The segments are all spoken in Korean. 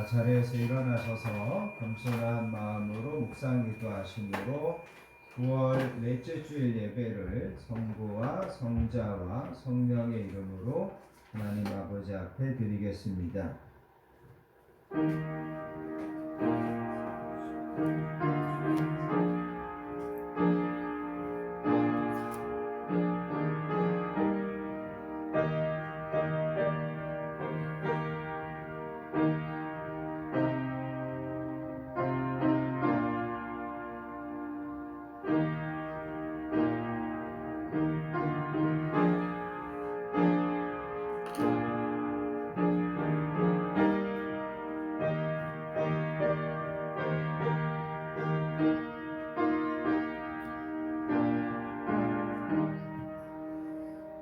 자리에서 일어나셔서 겸손한 마음으로 묵상 기도하심으로 9월 넷째 주일 예배를 성부와 성자와 성령의 이름으로 하나님 아버지 앞에 드리겠습니다.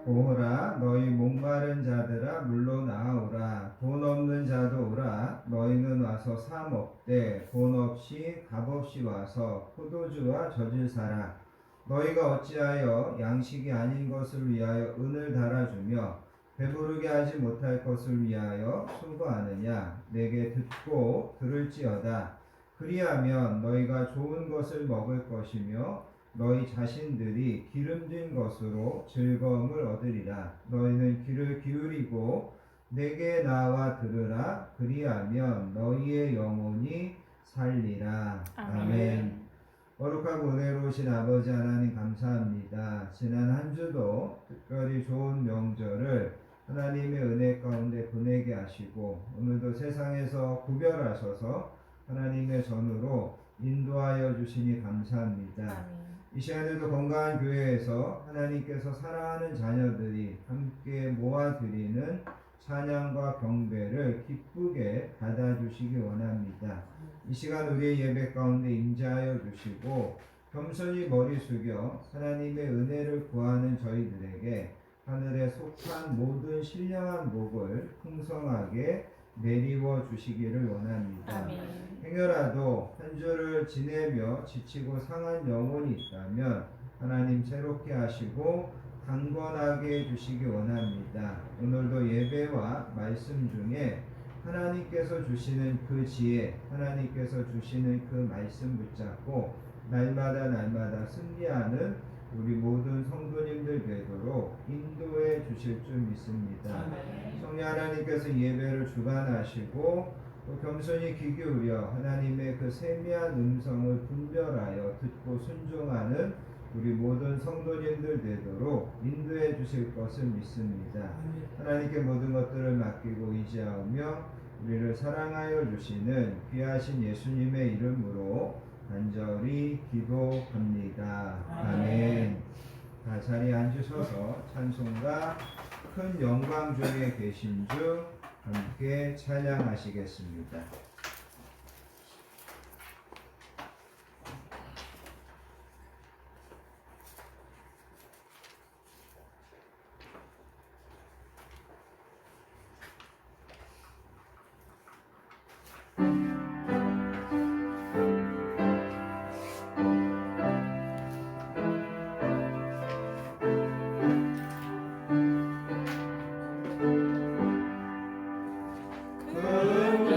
오라 너희 목마른 자들아 물로 나오라 돈 없는 자도 오라 너희는 와서 사 먹되 돈 없이 값 없이 와서 포도주와 젖을 사라 너희가 어찌하여 양식이 아닌 것을 위하여 은을 달아주며 배부르게 하지 못할 것을 위하여 수고하느냐 내게 듣고 들을지어다 그리하면 너희가 좋은 것을 먹을 것이며 너희 자신들이 기름진 것으로 즐거움을 얻으리라. 너희는 귀를 기울이고 내게 나와 들으라. 그리하면 너희의 영혼이 살리라. 아멘. 거룩하고 은혜로우신 아버지 하나님 감사합니다. 지난 한 주도 특별히 좋은 명절을 하나님의 은혜 가운데 보내게 하시고 오늘도 세상에서 구별하셔서 하나님의 전으로 인도하여 주시니 감사합니다. 아멘. 이 시간에도 건강한 교회에서 하나님께서 사랑하는 자녀들이 함께 모아드리는 찬양과 경배를 기쁘게 받아주시기 원합니다. 이 시간 우리의 예배 가운데 임재하여 주시고 겸손히 머리 숙여 하나님의 은혜를 구하는 저희들에게 하늘에 속한 모든 신령한 복을 풍성하게 내리워 주시기를 원합니다. 아멘. 행여라도 한 주를 지내며 지치고 상한 영혼이 있다면 하나님 새롭게 하시고 강건하게 해주시기 원합니다. 오늘도 예배와 말씀 중에 하나님께서 주시는 그 지혜, 하나님께서 주시는 그 말씀 붙잡고 날마다 승리하는 우리 모든 성도님들 되도록 인도해 주실 줄 믿습니다. 성령 하나님께서 예배를 주관하시고 또 겸손히 귀 기울여 하나님의 그 세미한 음성을 분별하여 듣고 순종하는 우리 모든 성도님들 되도록 인도해 주실 것을 믿습니다. 하나님께 모든 것들을 맡기고 의지하며 우리를 사랑하여 주시는 귀하신 예수님의 이름으로 간절히 기도합니다. 아멘. 자리에 앉으셔서 찬송가 큰 영광 중에 계신 주 함께 찬양하시겠습니다. 큰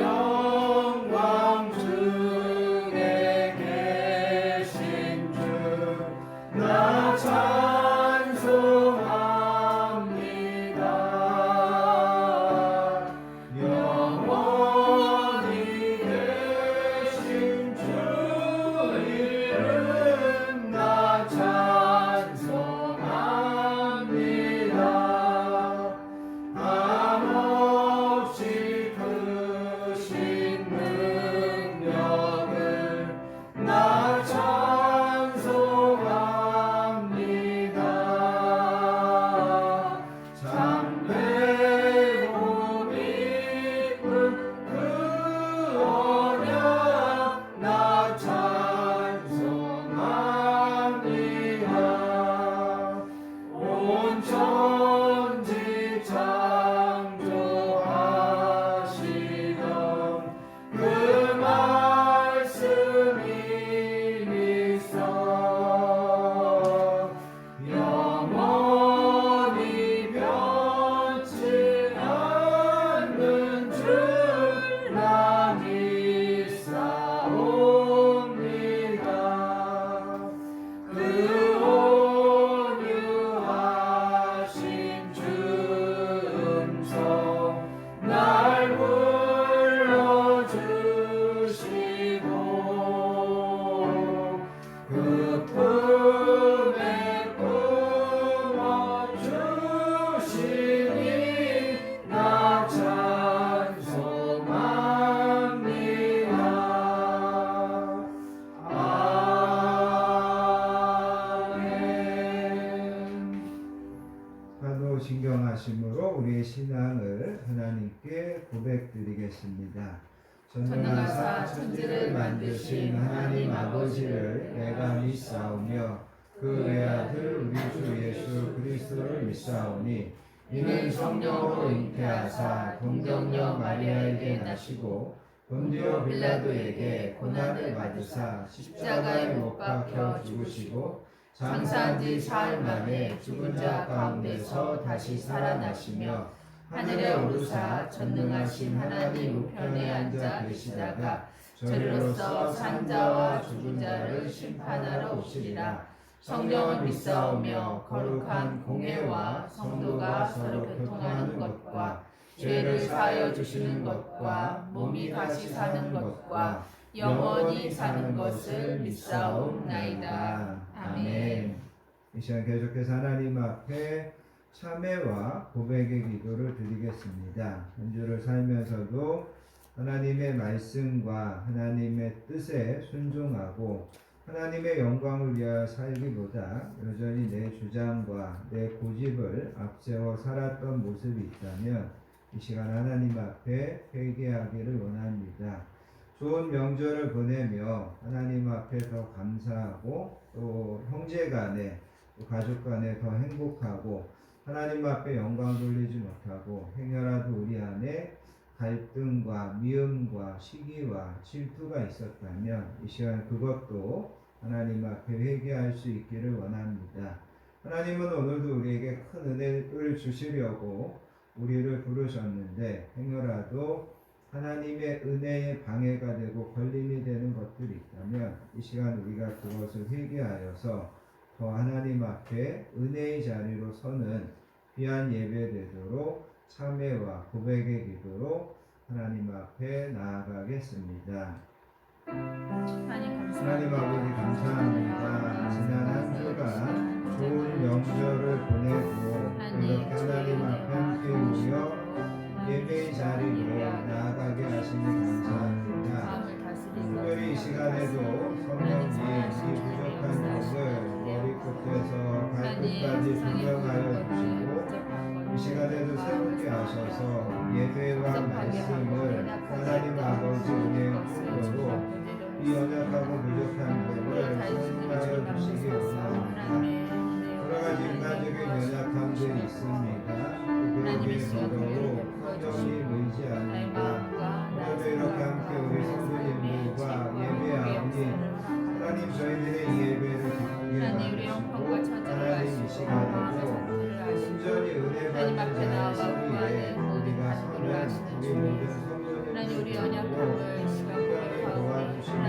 인도하심으로 우리의 신앙을 하나님께 고백드리겠습니다. 전능하사 천지를 만드신 하나님 아버지를 내가 믿사오며 그 외아들 우리 주 예수 그리스도를 믿사오니 이는 성령으로 잉태하사 동정녀 마리아에게 나시고 본디오 빌라도에게 고난을 받으사 십자가에 못 박혀 죽으시고 장사한 지 사흘 만에 죽은 자 가운데서 다시 살아나시며 하늘에 오르사 전능하신 하나님 우편에 앉아 계시다가 저리로서 산 자와 죽은 자를 심판하러 오시리라. 성령을 믿사오며 거룩한 공회와 성도가 서로 교통하는 것과 죄를 사하여 주시는 것과 몸이 다시 사는 것과 영원히 사는 것을 믿사옵나이다. 아멘. 이 시간 계속해서 하나님 앞에 참회와 고백의 기도를 드리겠습니다. 한 주를 살면서도 하나님의 말씀과 하나님의 뜻에 순종하고 하나님의 영광을 위하여 살기보다 여전히 내 주장과 내 고집을 앞세워 살았던 모습이 있다면 이 시간 하나님 앞에 회개하기를 원합니다. 좋은 명절을 보내며 하나님 앞에 더 감사하고 또 형제 간에 또 가족 간에 더 행복하고 하나님 앞에 영광 돌리지 못하고 행여라도 우리 안에 갈등과 미움과 시기와 질투가 있었다면 이 시간 그것도 하나님 앞에 회개할 수 있기를 원합니다. 하나님은 오늘도 우리에게 큰 은혜를 주시려고 우리를 부르셨는데 행여라도 하나님의 은혜에 방해가 되고 걸림이 되는 것들이 있다면 이 시간 우리가 그것을 회개하여서 더 하나님 앞에 은혜의 자리로 서는 귀한 예배 되도록 참회와 고백의 기도로 하나님 앞에 나아가겠습니다. 하나님 아버지 감사합니다. 지난 한 주간 좋은 명절을 보내고 이렇게 하나님 앞에 함께 모여 예배의 자리로 나아가게 하시니 감사합니다. 특별히 이 시간에도 성령님 이 부족한 것을 머리끝에서 발끝까지 분명하여 주시고 이 시간에도 새롭게 하셔서 예배와 말씀을 하나님 아버지 은혜의 풍요로 이 연약하고 부족한 것을 성인하여 주시기 원합니다. 여러 가지 인간적인 연약함들이 있습니다. 그러기에 더더욱 성령님 의지합니다. 오늘도 이렇게 함께 우리 성도님들과 예배하오니 하나님 저희들의 이 예배를 기쁘게 받으시고 하나님 이 시간에도 온전히 은혜 받는 자의 소리에 우리가 서는 우리 모든 성도님들로 성령이 도와주시기를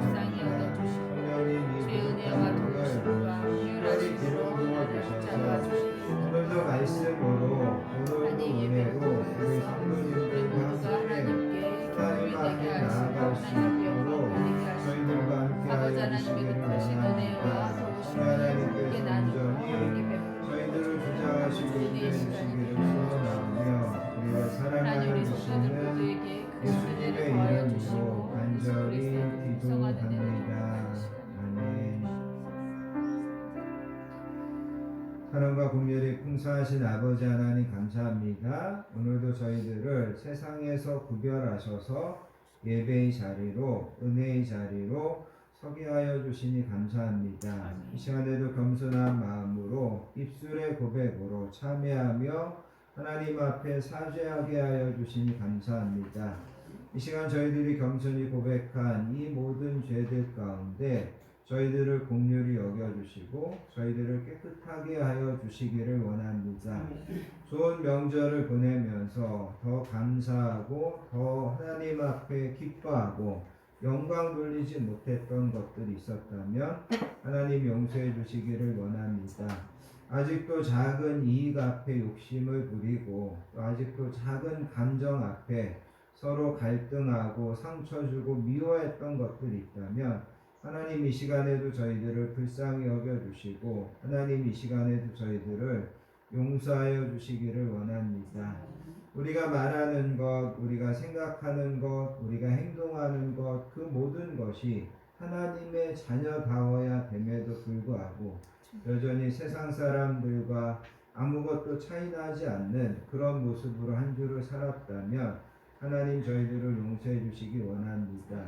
원합니다. 성령님 이 부족한 것을 특별히 뒤로 부어주셔서 오늘도 말씀으로 오늘도 은혜로 우리 성도님들과 함께 하나님 앞에 나아갈 수 있도록 저희들과 함께 하여 주시기를 원합니다. 하나님께서 온전히 저희들을 주장하시고 인도해 주시기를 소원하며 우리가 사랑하는 주시는 예수님의 이름으로 간절히 기도합니다. 아멘. 사랑과 긍휼이 풍성하신 아버지 하나님 감사합니다. 오늘도 저희들을 세상에서 구별하셔서 예배의 자리로 은혜의 자리로 서게 하여 주시니 감사합니다. 이 시간에도 겸손한 마음으로 입술의 고백으로 참회하며 하나님 앞에 사죄하게 하여 주시니 감사합니다. 이 시간 저희들이 겸손히 고백한 이 모든 죄들 가운데 저희들을 긍휼히 여겨주시고 저희들을 깨끗하게 하여 주시기를 원합니다. 좋은 명절을 보내면서 더 감사하고 더 하나님 앞에 기뻐하고 영광 돌리지 못했던 것들이 있었다면 하나님 용서해 주시기를 원합니다. 아직도 작은 이익 앞에 욕심을 부리고 또 아직도 작은 감정 앞에 서로 갈등하고 상처 주고 미워했던 것들이 있다면 하나님 이 시간에도 저희들을 불쌍히 여겨주시고 하나님 이 시간에도 저희들을 용서하여 주시기를 원합니다. 우리가 말하는 것, 우리가 생각하는 것, 우리가 행동하는 것, 그 모든 것이 하나님의 자녀다워야 됨에도 불구하고 여전히 세상 사람들과 아무것도 차이나지 않는 그런 모습으로 한 주를 살았다면 하나님 저희들을 용서해 주시기 원합니다.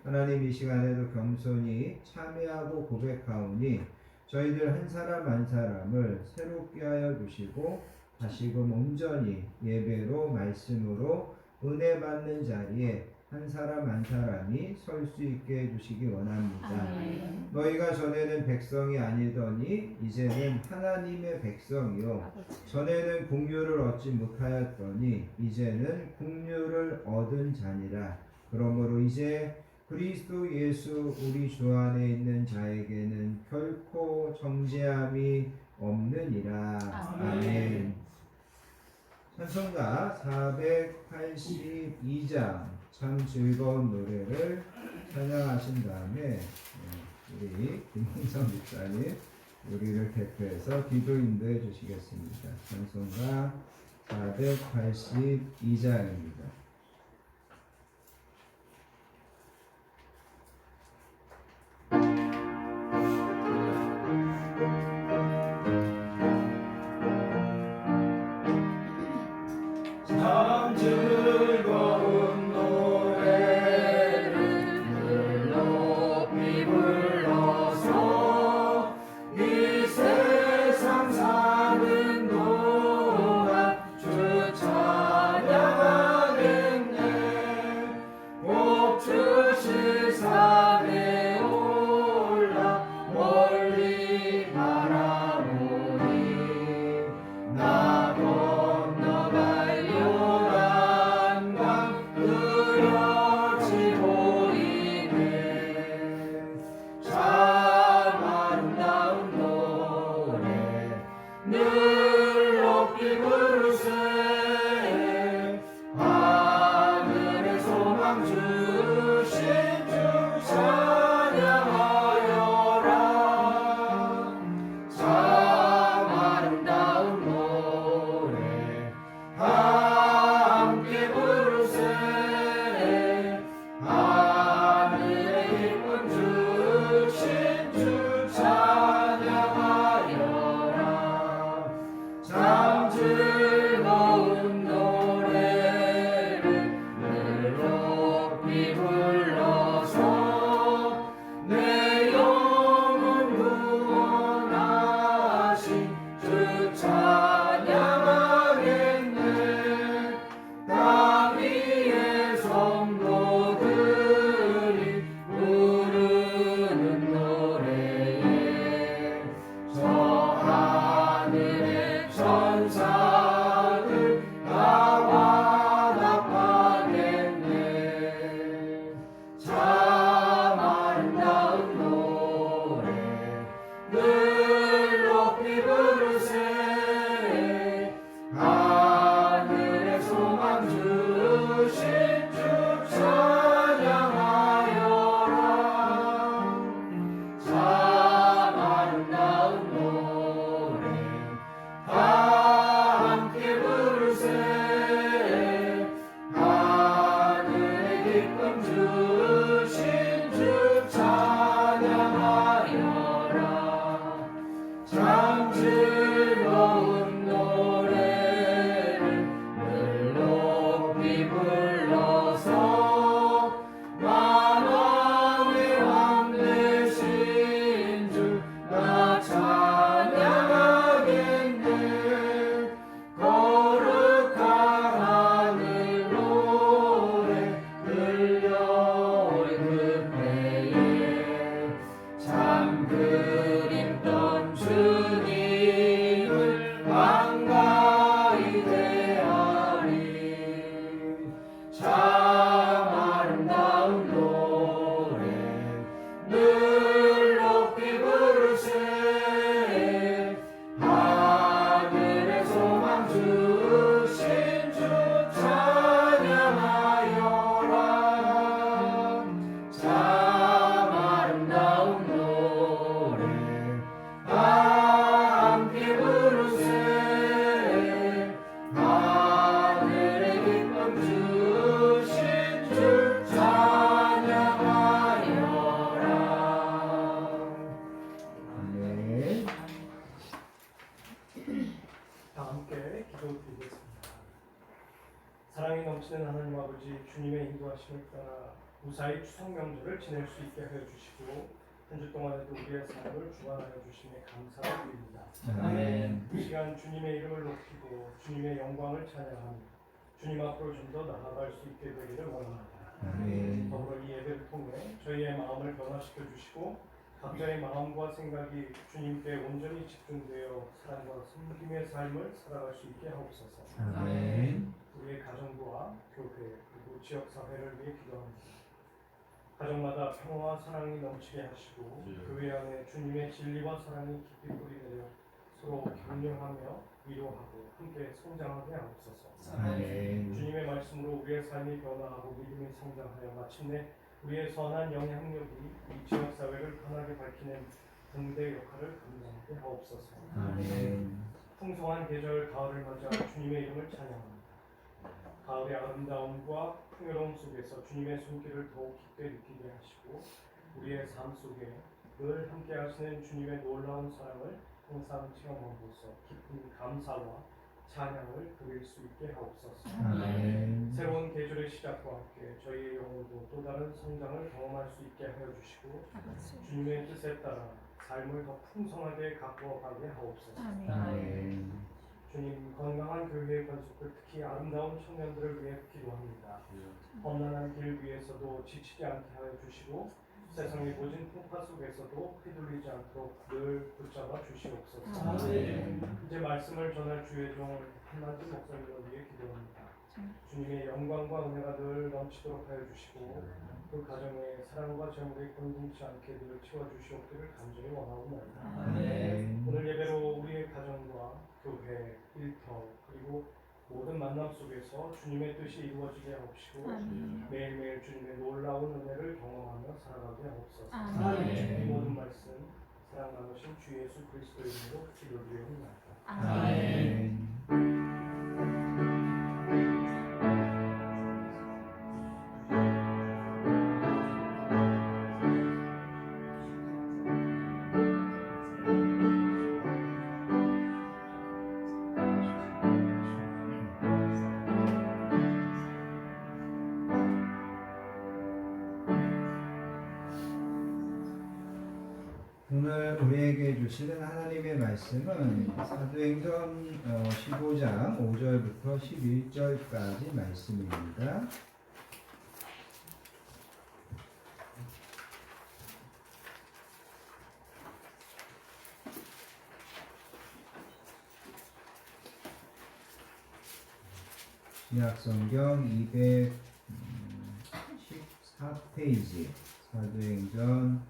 하나님 이 시간에도 겸손히 참여하고 고백하오니 저희들 한 사람 한 사람을 새롭게 하여 주시고 다시금 온전히 예배로 말씀으로 은혜 받는 자리에 한 사람 한 사람이 설 수 있게 해주시기 원합니다. 아멘. 너희가 전에는 백성이 아니더니 이제는 하나님의 백성이요 전에는 국류를 얻지 못하였더니 이제는 국류를 얻은 자니라. 그러므로 이제 그리스도 예수 우리 주 안에 있는 자에게는 결코 정죄함이 없느니라. 아멘. 찬송가 482장 참 즐거운 노래를 찬양하신 다음에 우리 김홍성 목사님 우리를 대표해서 기도 인도해 주시겠습니다. 찬송가 482장입니다. 참 즐거운 노래를 높이 불러서 이 세상 사는 동안 주 찬양하네. 전능하시는 하나님 아버지, 주님의 인도하심을 따라 무사히 추석 명절을 지낼 수 있게 하여 주시고 한 주 동안에도 우리의 삶을 주관하여 주심에 감사를 드립니다. 아멘. 이 시간 주님의 이름을 높이고 주님의 영광을 찬양하며 주님 앞으로 좀 더 나아갈 수 있게 되기를 원합니다. 아멘. 더불어 이 예배를 통해 저희의 마음을 변화시켜 주시고 각자의 마음과 생각이 주님께 온전히 집중되어 사랑과 섬김의 삶을 살아갈 수 있게 하옵소서. 아멘. 우리의 가정부와 교회 그리고 지역 사회를 위해 기도합니다. 가정마다 평화와 사랑이 넘치게 하시고 교회 안에 주님의 진리와 사랑이 깊이 뿌리내려 서로 격려하며 위로하고 함께 성장하게 하옵소서. 아멘. 주님의 말씀으로 우리의 삶이 변화하고 믿음이 성장하여 마침내 우리의 선한 영향력이 이 지역 사회를 편하게 밝히는 등대 역할을 감당하게 하옵소서. 아멘. 풍성한 계절 가을을 맞아 주님의 이름을 찬양합니다. 가을의 아름다움과 풍요로움 속에서 주님의 손길을 더욱 깊게 느끼게 하시고 우리의 삶 속에 늘 함께 하시는 주님의 놀라운 사랑을 항상 체험하고서 깊은 감사와 찬양을 드릴 수 있게 하옵소서. 아멘. 새로운 계절의 시작과 함께 저희의 영혼도 또 다른 성장을 경험할 수 있게 하여 주시고 주님의 뜻에 따라 삶을 더 풍성하게 가꾸어가게 하옵소서. 아멘. 주님, 건강한 교회의 건축을 특히 아름다운 청년들을 위해 기도합니다. 험난한 길 위에서도 지치지 않게 하여 주시고 세상의 모진 풍파 속에서도 휘둘리지 않도록 늘 붙잡아 주시옵소서. 아멘. 이제 말씀을 전할 주의 종 한만주 목사님을 위해 기도합니다. 주님의 영광과 은혜가 늘 넘치도록 하여 주시고 그 가정에 사랑과 재물이 공동치 않게 늘 채워주시옵기를 간절히 원하옵나이다. 아멘. 오늘 예배로 우리의 가정과 교회, 일터 그리고 모든 만남 속에서 주님의 뜻이 이루어지게 하옵시고 매일매일 주님의 놀라운 은혜를 경험하며 살아가게 하옵소서. 아멘. 이 모든 말씀 사랑 나누신 주 예수 그리스도 이름으로 기도드리옵나이다. 아멘. 오늘 우리에게 주시는 하나님의 말씀은 사도행전 15장 5절부터 11절까지 말씀입니다. 신약성경 214페이지 사도행전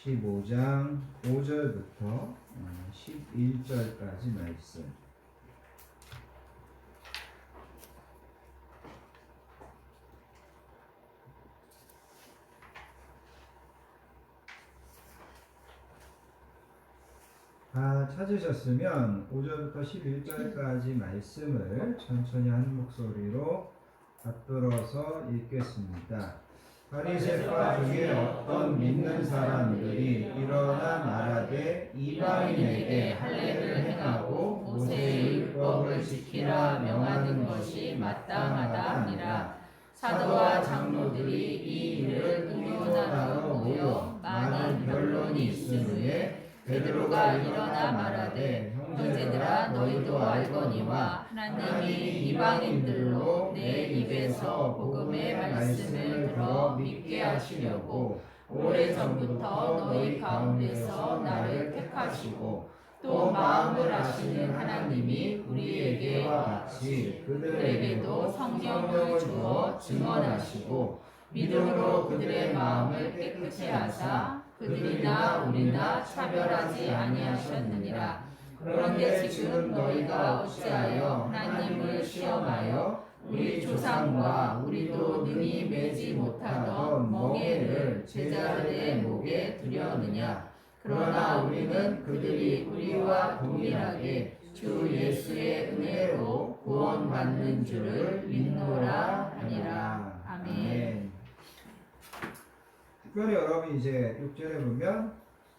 15장 5절부터 11절까지 말씀. 다 찾으셨으면 5절부터 11절까지 말씀을 천천히 한 목소리로 받들어서 읽겠습니다. 바리새파 중에 어떤 믿는 사람들이 일어나 말하되 이방인에게 할례를 행하고 모세의 율법을 지키라 명하는 것이 마땅하다 하니라. 사도와 장로들이 이 일을 의논하러 모여 많은 변론이 있은 후에 베드로가 일어나 말하되 형제들아 너희도 알거니와 하나님이 이방인들로 내 입에서 복음의 말씀을 들어 믿게 하시려고 오래전부터 너희 가운데서 나를 택하시고 또 마음을 아시는 하나님이 우리에게와 같이 그들에게도 성령을 주어 증언하시고 믿음으로 그들의 마음을 깨끗이 하사 그들이나 우리나 차별하지 아니하셨느니라. 그런데 지금 너희가 어찌하여 하나님을 시험하여 우리 조상과 우리도 능히 매지 못하던 멍에를 제자들의 목에 두려느냐. 그러나 우리는 그들이 우리와 동일하게 주 예수의 은혜로 구원받는 줄을 믿노라 하니라. 아멘. 특별히 여러분 이제 6절에 보면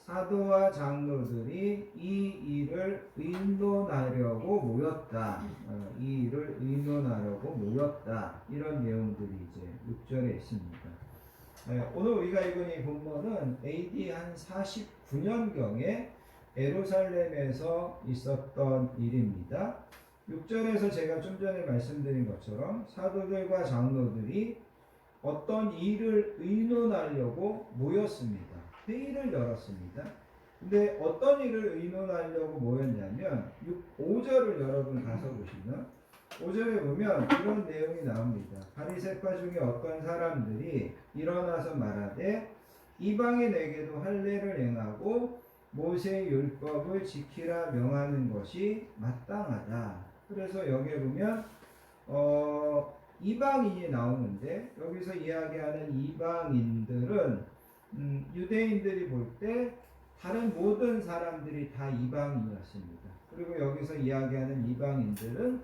사도와 장로들이 이 일을 의논하려고 모였다. 이 일을 의논하려고 모였다. 이런 내용들이 이제 6절에 있습니다. 오늘 우리가 읽은 이 본문은 AD 한 49년경에 예루살렘에서 있었던 일입니다. 6절에서 제가 좀 전에 말씀드린 것처럼 사도들과 장로들이 어떤 일을 의논하려고 모였습니다. 회의를 열었습니다. 근데 어떤 일을 의논하려고 모였냐면 5절을 여러분 가서 보시면 5절에 보면 이런 내용이 나옵니다. 바리새파 중에 어떤 사람들이 일어나서 말하되 이방인에게도 할례를 행하고 모세의 율법을 지키라 명하는 것이 마땅하다. 그래서 여기에 보면 이방인이 나오는데 여기서 이야기하는 이방인들은 유대인들이 볼 때 다른 모든 사람들이 다 이방인이었습니다. 그리고 여기서 이야기하는 이방인들은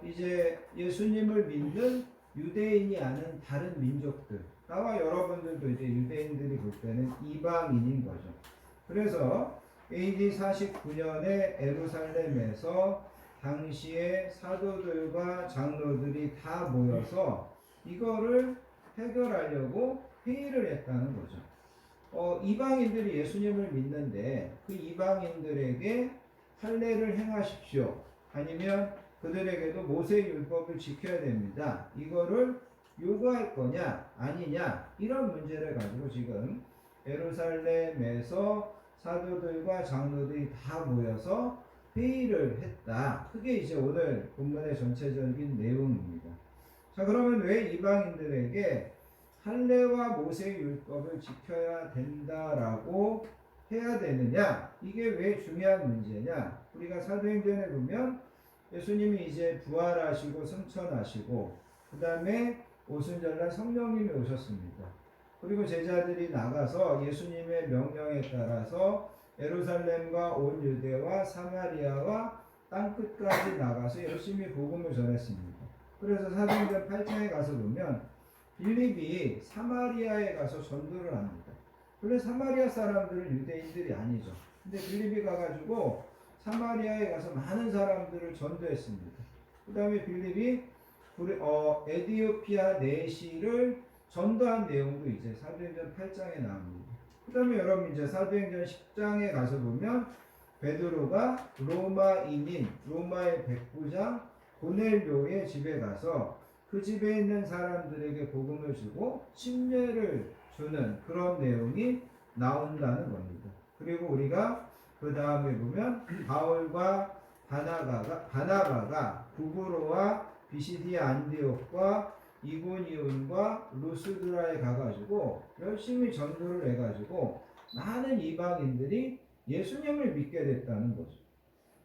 이제 예수님을 믿는 유대인이 아닌 다른 민족들, 나와 여러분들도 이제 유대인들이 볼 때는 이방인인 거죠. 그래서 AD 49년에 예루살렘에서 당시에 사도들과 장로들이 다 모여서 이거를 해결하려고 회의를 했다는 거죠. 이방인들이 예수님을 믿는데 그 이방인들에게 할례를 행하십시오. 아니면 그들에게도 모세의 율법을 지켜야 됩니다. 이거를 요구할 거냐 아니냐 이런 문제를 가지고 지금 예루살렘에서 사도들과 장로들이 다 모여서 회의를 했다. 그게 이제 오늘 본문의 전체적인 내용입니다. 자, 그러면 왜 이방인들에게 할례와 모세의 율법을 지켜야 된다라고 해야 되느냐? 이게 왜 중요한 문제냐? 우리가 사도행전에 보면 예수님이 이제 부활하시고 승천하시고 그 다음에 오순절날 성령님이 오셨습니다. 그리고 제자들이 나가서 예수님의 명령에 따라서 예루살렘과 온 유대와 사마리아와 땅끝까지 나가서 열심히 복음을 전했습니다. 그래서 사도행전 8장에 가서 보면 빌립이 사마리아에 가서 전도를 합니다. 원래 사마리아 사람들은 유대인들이 아니죠. 근데 빌립이 가가지고 사마리아에 가서 많은 사람들을 전도했습니다. 그 다음에 빌립이 에디오피아 내시를 전도한 내용도 이제 사도행전 8장에 나옵니다. 그 다음에 여러분 이제 사도행전 10장에 가서 보면 베드로가 로마인인 로마의 백부장 고넬료의 집에 가서 그 집에 있는 사람들에게 복음을 주고 침례를 주는 그런 내용이 나온다는 겁니다. 그리고 우리가 그 다음에 보면 바울과 바나바가 구브로와 비시디아 안디옥과 이고니온과 루스드라에 가가지고 열심히 전도를 해가지고 많은 이방인들이 예수님을 믿게 됐다는 거죠.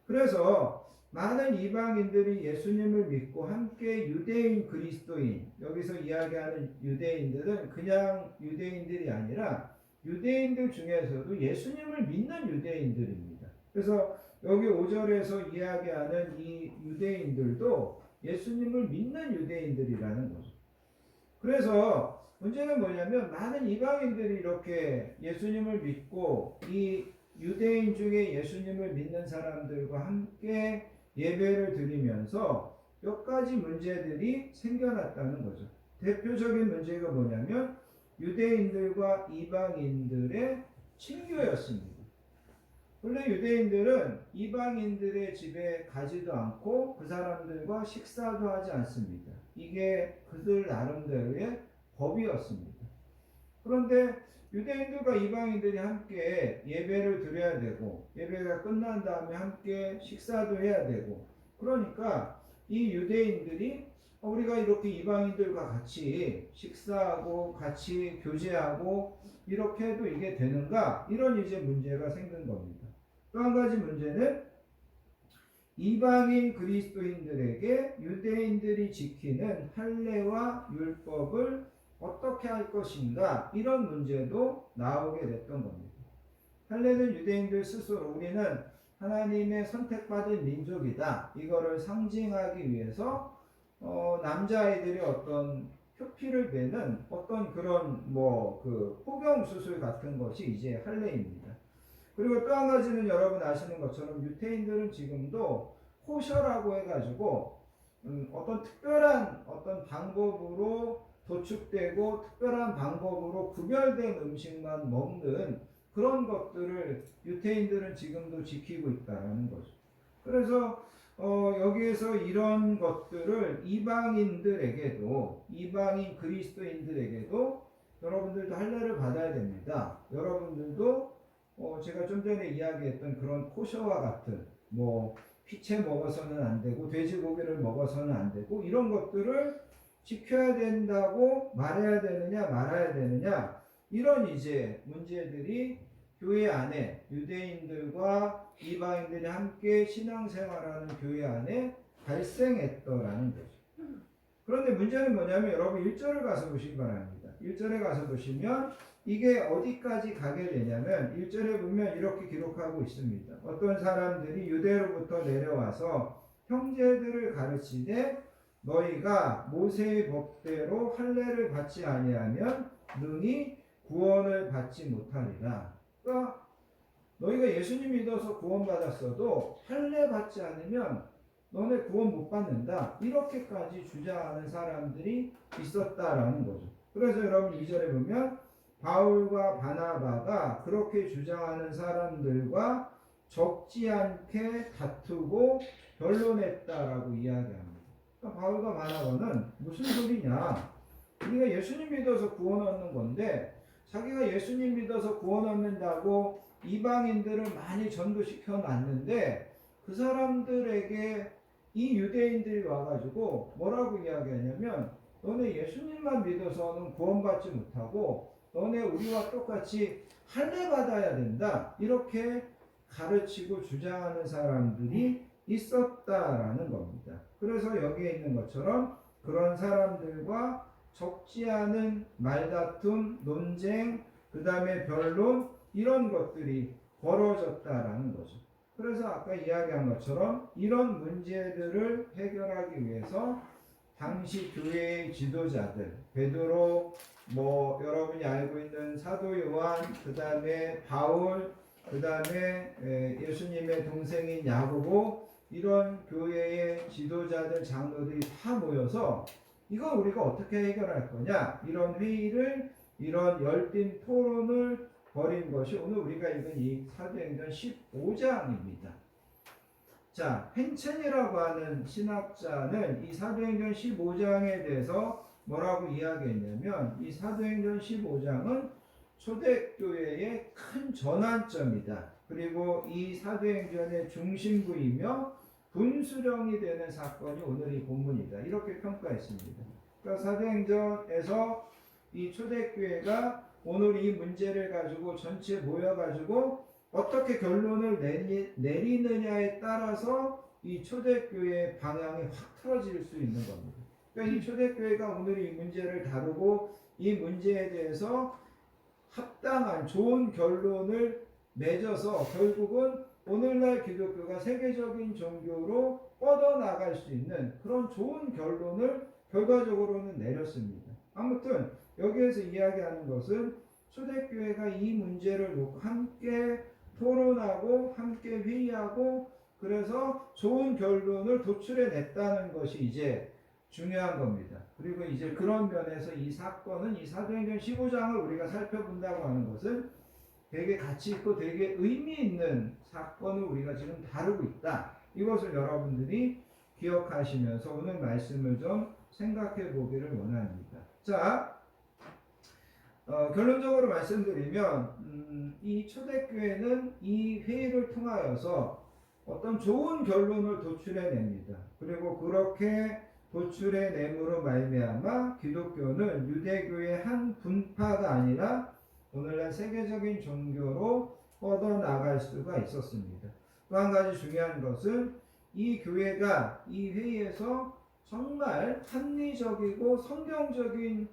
그래서 많은 이방인들이 예수님을 믿고 함께 유대인 그리스도인, 여기서 이야기하는 유대인들은 그냥 유대인들이 아니라 유대인들 중에서도 예수님을 믿는 유대인들입니다. 그래서 여기 5절에서 이야기하는 이 유대인들도 예수님을 믿는 유대인들이라는 거죠. 그래서 문제는 뭐냐면 많은 이방인들이 이렇게 예수님을 믿고 이 유대인 중에 예수님을 믿는 사람들과 함께 예배를 드리면서 몇 가지 문제들이 생겨났다는 거죠. 대표적인 문제가 뭐냐면 유대인들과 이방인들의 친교였습니다. 원래 유대인들은 이방인들의 집에 가지도 않고 그 사람들과 식사도 하지 않습니다. 이게 그들 나름대로의 법이었습니다. 그런데 유대인들과 이방인들이 함께 예배를 드려야 되고 예배가 끝난 다음에 함께 식사도 해야 되고 그러니까 이 유대인들이 우리가 이렇게 이방인들과 같이 식사하고 같이 교제하고 이렇게 해도 이게 되는가? 이런 이제 문제가 생긴 겁니다. 또 한 가지 문제는 이방인 그리스도인들에게 유대인들이 지키는 할례와 율법을 어떻게 할 것인가? 이런 문제도 나오게 됐던 겁니다. 할례는 유대인들 스스로 우리는 하나님의 선택받은 민족이다. 이거를 상징하기 위해서 남자아이들이 어떤 표피를 베는 어떤 그런 그 포경 수술 같은 것이 이제 할례입니다. 그리고 또 한 가지는 여러분 아시는 것처럼 유태인들은 지금도 코셔라고 해가지고 어떤 특별한 어떤 방법으로 도축되고 특별한 방법으로 구별된 음식만 먹는 그런 것들을 유태인들은 지금도 지키고 있다는 거죠. 그래서 여기에서 이런 것들을 이방인들에게도, 이방인 그리스도인들에게도 여러분들도 할례를 받아야 됩니다. 여러분들도 제가 좀 전에 이야기했던 그런 코셔와 같은 피채 먹어서는 안 되고 돼지고기를 먹어서는 안 되고 이런 것들을 지켜야 된다고 말해야 되느냐 말아야 되느냐, 이런 이제 문제들이 교회 안에 유대인들과 이방인들이 함께 신앙생활하는 교회 안에 발생했더라는 거죠. 그런데 문제는 뭐냐면 여러분 1절을 가서 보시기 바랍니다. 1절에 가서 보시면 이게 어디까지 가게 되냐면 1절에 보면 이렇게 기록하고 있습니다. 어떤 사람들이 유대로부터 내려와서 형제들을 가르치되 너희가 모세의 법대로 할례를 받지 아니하면 능히 구원을 받지 못하리라. 그러니까 너희가 예수님 믿어서 구원받았어도 할례 받지 않으면 너네 구원 못 받는다. 이렇게까지 주장하는 사람들이 있었다라는 거죠. 그래서 여러분 2절에 보면 바울과 바나바가 그렇게 주장하는 사람들과 적지 않게 다투고 변론했다라고 이야기합니다. 그러니까 바울과 바나바는 무슨 소리냐? 우리가 예수님 믿어서 구원 얻는 건데 자기가 예수님 믿어서 구원 얻는다고 이방인들을 많이 전도시켜 놨는데 그 사람들에게 이 유대인들이 와가지고 뭐라고 이야기하냐면 너네 예수님만 믿어서는 구원받지 못하고 너네 우리와 똑같이 할례 받아야 된다. 이렇게 가르치고 주장하는 사람들이 있었다라는 겁니다. 그래서 여기에 있는 것처럼 그런 사람들과 적지 않은 말다툼, 논쟁, 그 다음에 변론, 이런 것들이 벌어졌다라는 거죠. 그래서 아까 이야기한 것처럼 이런 문제들을 해결하기 위해서 당시 교회의 지도자들, 베드로, 여러분이 알고 있는 사도 요한, 그 다음에 바울, 그 다음에 예수님의 동생인 야고보, 이런 교회의 지도자들, 장로들이 다 모여서 이거 우리가 어떻게 해결할 거냐, 이런 회의를, 이런 열띤 토론을 벌인 것이 오늘 우리가 읽은 이 사도행전 15장입니다. 자, 헨첸이라고 하는 신학자는 이 사도행전 15장에 대해서 뭐라고 이야기했냐면 이 사도행전 15장은 초대교회의 큰 전환점이다. 그리고 이 사도행전의 중심부이며 분수령이 되는 사건이 오늘 이 본문이다. 이렇게 평가했습니다. 그러니까 사도행전에서 이 초대교회가 오늘 이 문제를 가지고 전체 모여가지고 어떻게 결론을 내리느냐에 따라서 이 초대교회의 방향이 확 틀어질 수 있는 겁니다. 그러니까 이 초대교회가 오늘 이 문제를 다루고 이 문제에 대해서 합당한 좋은 결론을 맺어서 결국은 오늘날 기독교가 세계적인 종교로 뻗어나갈 수 있는 그런 좋은 결론을 결과적으로는 내렸습니다. 아무튼 여기에서 이야기하는 것은 초대교회가 이 문제를 놓고 함께 토론하고 함께 회의하고 그래서 좋은 결론을 도출해 냈다는 것이 이제 중요한 겁니다. 그리고 이제 그런 면에서 이 사건은 이 사도행전 15장을 우리가 살펴본다고 하는 것은 되게 가치 있고 되게 의미 있는 사건을 우리가 지금 다루고 있다. 이것을 여러분들이 기억하시면서 오늘 말씀을 좀 생각해 보기를 원합니다. 자, 결론적으로 말씀드리면 이 초대교회는 이 회의를 통하여서 어떤 좋은 결론을 도출해냅니다. 그리고 그렇게 도출해냄으로 말미암아 기독교는 유대교의 한 분파가 아니라 오늘날 세계적인 종교로 뻗어나갈 수가 있었습니다. 또 한 가지 중요한 것은 이 교회가 이 회의에서 정말 합리적이고 성경적인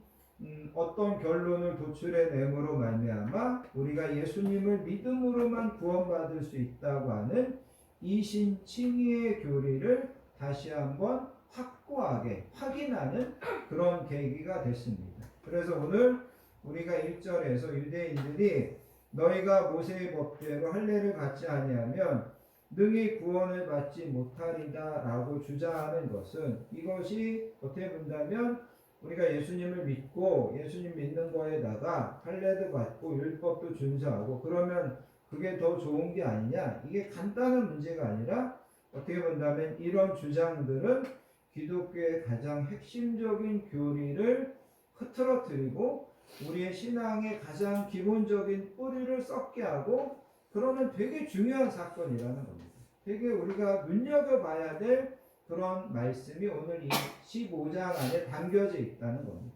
어떤 결론을 도출해냄으로 말미암아 우리가 예수님을 믿음으로만 구원받을 수 있다고 하는 이신칭의의 교리를 다시 한번 확고하게 확인하는 그런 계기가 됐습니다. 그래서 오늘 우리가 1절에서 유대인들이 너희가 모세의 법대로 할례를 받지 아니하면 능히 구원을 받지 못하리다 라고 주장하는 것은, 이것이 어떻게 본다면 우리가 예수님을 믿고 예수님 믿는 거에다가 할례도 받고 율법도 준수하고 그러면 그게 더 좋은 게 아니냐, 이게 간단한 문제가 아니라 어떻게 본다면 이런 주장들은 기독교의 가장 핵심적인 교리를 흐트러뜨리고 우리의 신앙의 가장 기본적인 뿌리를 썩게 하고, 그러면 되게 중요한 사건이라는 겁니다. 되게 우리가 눈여겨봐야 될 그런 말씀이 오늘 이 15장 안에 담겨져 있다는 겁니다.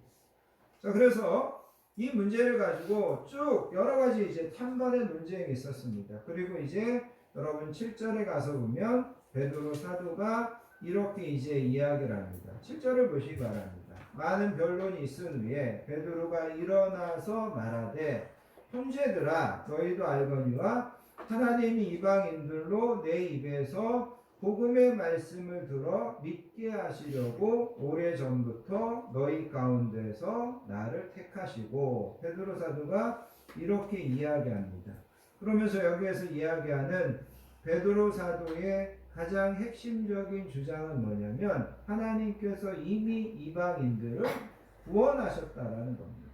자, 그래서 이 문제를 가지고 쭉 여러 가지 이제 찬반의 논쟁이 있었습니다. 그리고 이제 여러분 7절에 가서 보면 베드로 사도가 이렇게 이제 이야기를 합니다. 7절을 보시기 바랍니다. 많은 변론이 있은 후에 베드로가 일어나서 말하되, 형제들아 너희도 알거니와 하나님이 이방인들로 내 입에서 복음의 말씀을 들어 믿게 하시려고 오래전부터 너희 가운데서 나를 택하시고, 베드로 사도가 이렇게 이야기합니다. 그러면서 여기에서 이야기하는 베드로 사도의 가장 핵심적인 주장은 뭐냐면, 하나님께서 이미 이방인들을 구원하셨다라는 겁니다.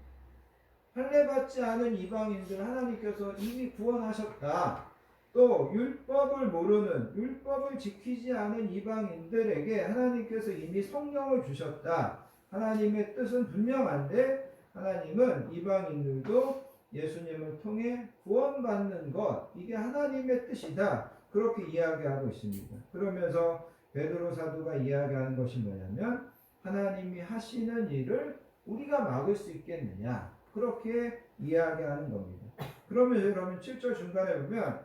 할례받지 않은 이방인들 하나님께서 이미 구원하셨다. 또 율법을 모르는, 율법을 지키지 않은 이방인들에게 하나님께서 이미 성령을 주셨다. 하나님의 뜻은 분명한데 하나님은 이방인들도 예수님을 통해 구원받는 것, 이게 하나님의 뜻이다. 그렇게 이야기하고 있습니다. 그러면서 베드로 사도가 이야기하는 것이 뭐냐면, 하나님이 하시는 일을 우리가 막을 수 있겠느냐, 그렇게 이야기하는 겁니다. 그러면 여러분 7절 중간에 보면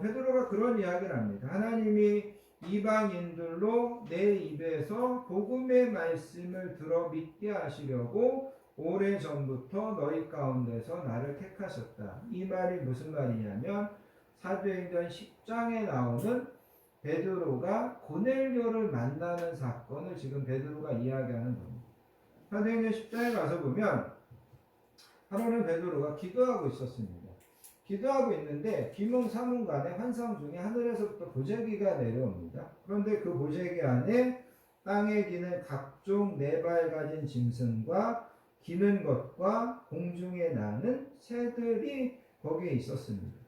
베드로가 그런 이야기를 합니다. 하나님이 이방인들로 내 입에서 복음의 말씀을 들어 믿게 하시려고 오래전부터 너희 가운데서 나를 택하셨다. 이 말이 무슨 말이냐면, 사도행전 10장에 나오는 베드로가 고넬료를 만나는 사건을 지금 베드로가 이야기하는 겁니다. 사도행전 10장에 가서 보면 하루는 베드로가 기도하고 있었습니다. 기도하고 있는데 비몽사몽간에 환상 중에 하늘에서부터 보재기가 내려옵니다. 그런데 그 보재기 안에 땅에 기는 각종 네 발 가진 짐승과 기는 것과 공중에 나는 새들이 거기에 있었습니다.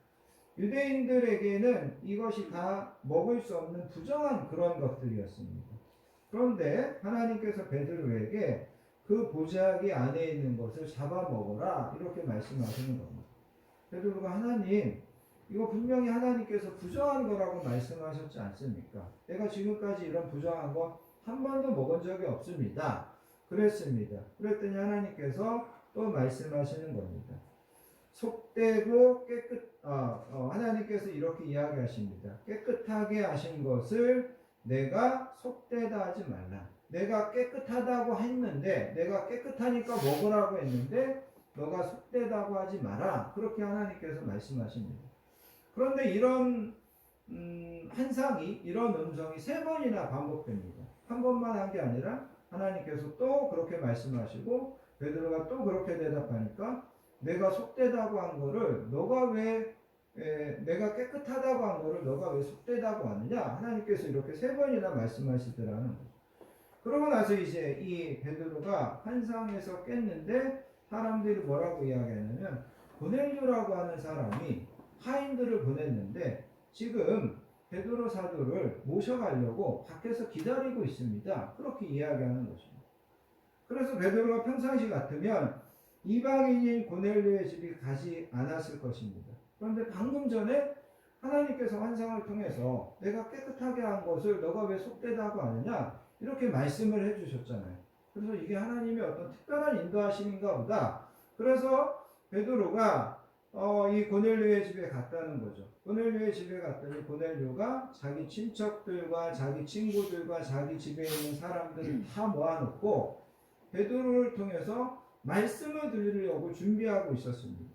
유대인들에게는 이것이 다 먹을 수 없는 부정한 그런 것들이었습니다. 그런데 하나님께서 베드로에게 그 보자기 안에 있는 것을 잡아먹어라, 이렇게 말씀하시는 겁니다. 베드로가, 하나님, 이거 분명히 하나님께서 부정한 거라고 말씀하셨지 않습니까? 내가 지금까지 이런 부정한 거 한 번도 먹은 적이 없습니다. 그랬습니다. 그랬더니 하나님께서 또 말씀하시는 겁니다. 속되고 하나님께서 이렇게 이야기하십니다. 깨끗하게 하신 것을 내가 속되다 하지 말라. 내가 깨끗하다고 했는데, 내가 깨끗하니까 먹으라고 했는데 너가 속되다고 하지 마라. 그렇게 하나님께서 말씀하십니다. 그런데 이런 환상이, 이런 음성이 3번이나 반복됩니다. 한 번만 한 게 아니라 하나님께서 또 그렇게 말씀하시고 베드로가 또 그렇게 대답하니까, 내가 속되다고 한 거를 너가 왜, 내가 깨끗하다고 한 거를 너가 왜 속되다고 하느냐, 하나님께서 이렇게 3번이나 말씀하시더라는 거죠. 그러고 나서 이제 이 베드로가 환상에서 깼는데 사람들이 뭐라고 이야기하냐면, 고넬료라고 하는 사람이 하인들을 보냈는데 지금 베드로 사도를 모셔가려고 밖에서 기다리고 있습니다. 그렇게 이야기하는 것입니다. 그래서 베드로가 평상시 같으면 이방인인 고넬료의 집이 가지 않았을 것입니다. 그런데 방금 전에 하나님께서 환상을 통해서 내가 깨끗하게 한 것을 너가 왜 속되다고 하느냐, 이렇게 말씀을 해주셨잖아요. 그래서 이게 하나님의 어떤 특별한 인도하심인가 보다. 그래서 베드로가 이 고넬료의 집에 갔다는 거죠. 고넬료의 집에 갔더니 고넬료가 자기 친척들과 자기 친구들과 자기 집에 있는 사람들을 다 모아놓고 베드로를 통해서 말씀을 들으려고 준비하고 있었습니다.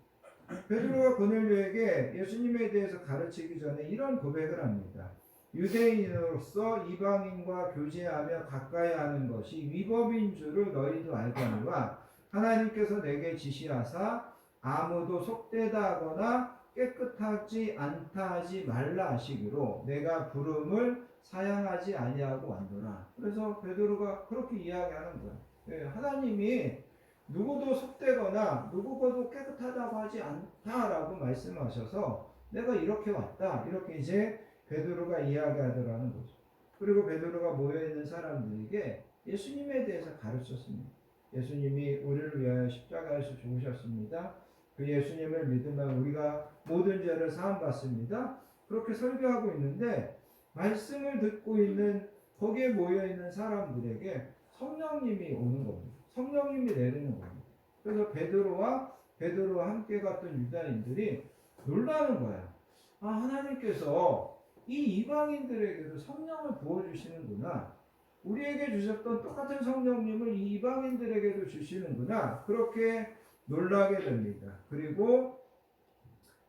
베드로가 고넬료에게 예수님에 대해서 가르치기 전에 이런 고백을 합니다. 유대인으로서 이방인과 교제하며 가까이 하는 것이 위법인 줄을 너희도 알거니와 하나님께서 내게 지시하사 아무도 속되다 하거나 깨끗하지 않다 하지 말라 하시기로 내가 부름을 사양하지 아니하고 왔노라. 그래서 베드로가 그렇게 이야기하는 거예요. 예, 하나님이 누구도 속되거나 누구도 깨끗하다고 하지 않다라고 말씀하셔서 내가 이렇게 왔다. 이렇게 이제 베드로가 이야기하더라는 거죠. 그리고 베드로가 모여있는 사람들에게 예수님에 대해서 가르쳤습니다. 예수님이 우리를 위하여 십자가에서 죽으셨습니다. 그 예수님을 믿으면 우리가 모든 죄를 사함받습니다. 그렇게 설교하고 있는데 말씀을 듣고 있는 거기에 모여있는 사람들에게 성령님이 오는 겁니다. 성령님이 내리는 겁니다. 그래서 베드로와 함께 갔던 유다인들이 놀라는 거야. 아, 하나님께서 이 이방인들에게도 성령을 부어주시는구나. 우리에게 주셨던 똑같은 성령님을 이 이방인들에게도 주시는구나. 그렇게 놀라게 됩니다. 그리고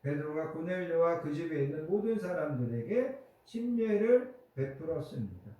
베드로가 고넬료와 그 집에 있는 모든 사람들에게 침례를 베풀었습니다.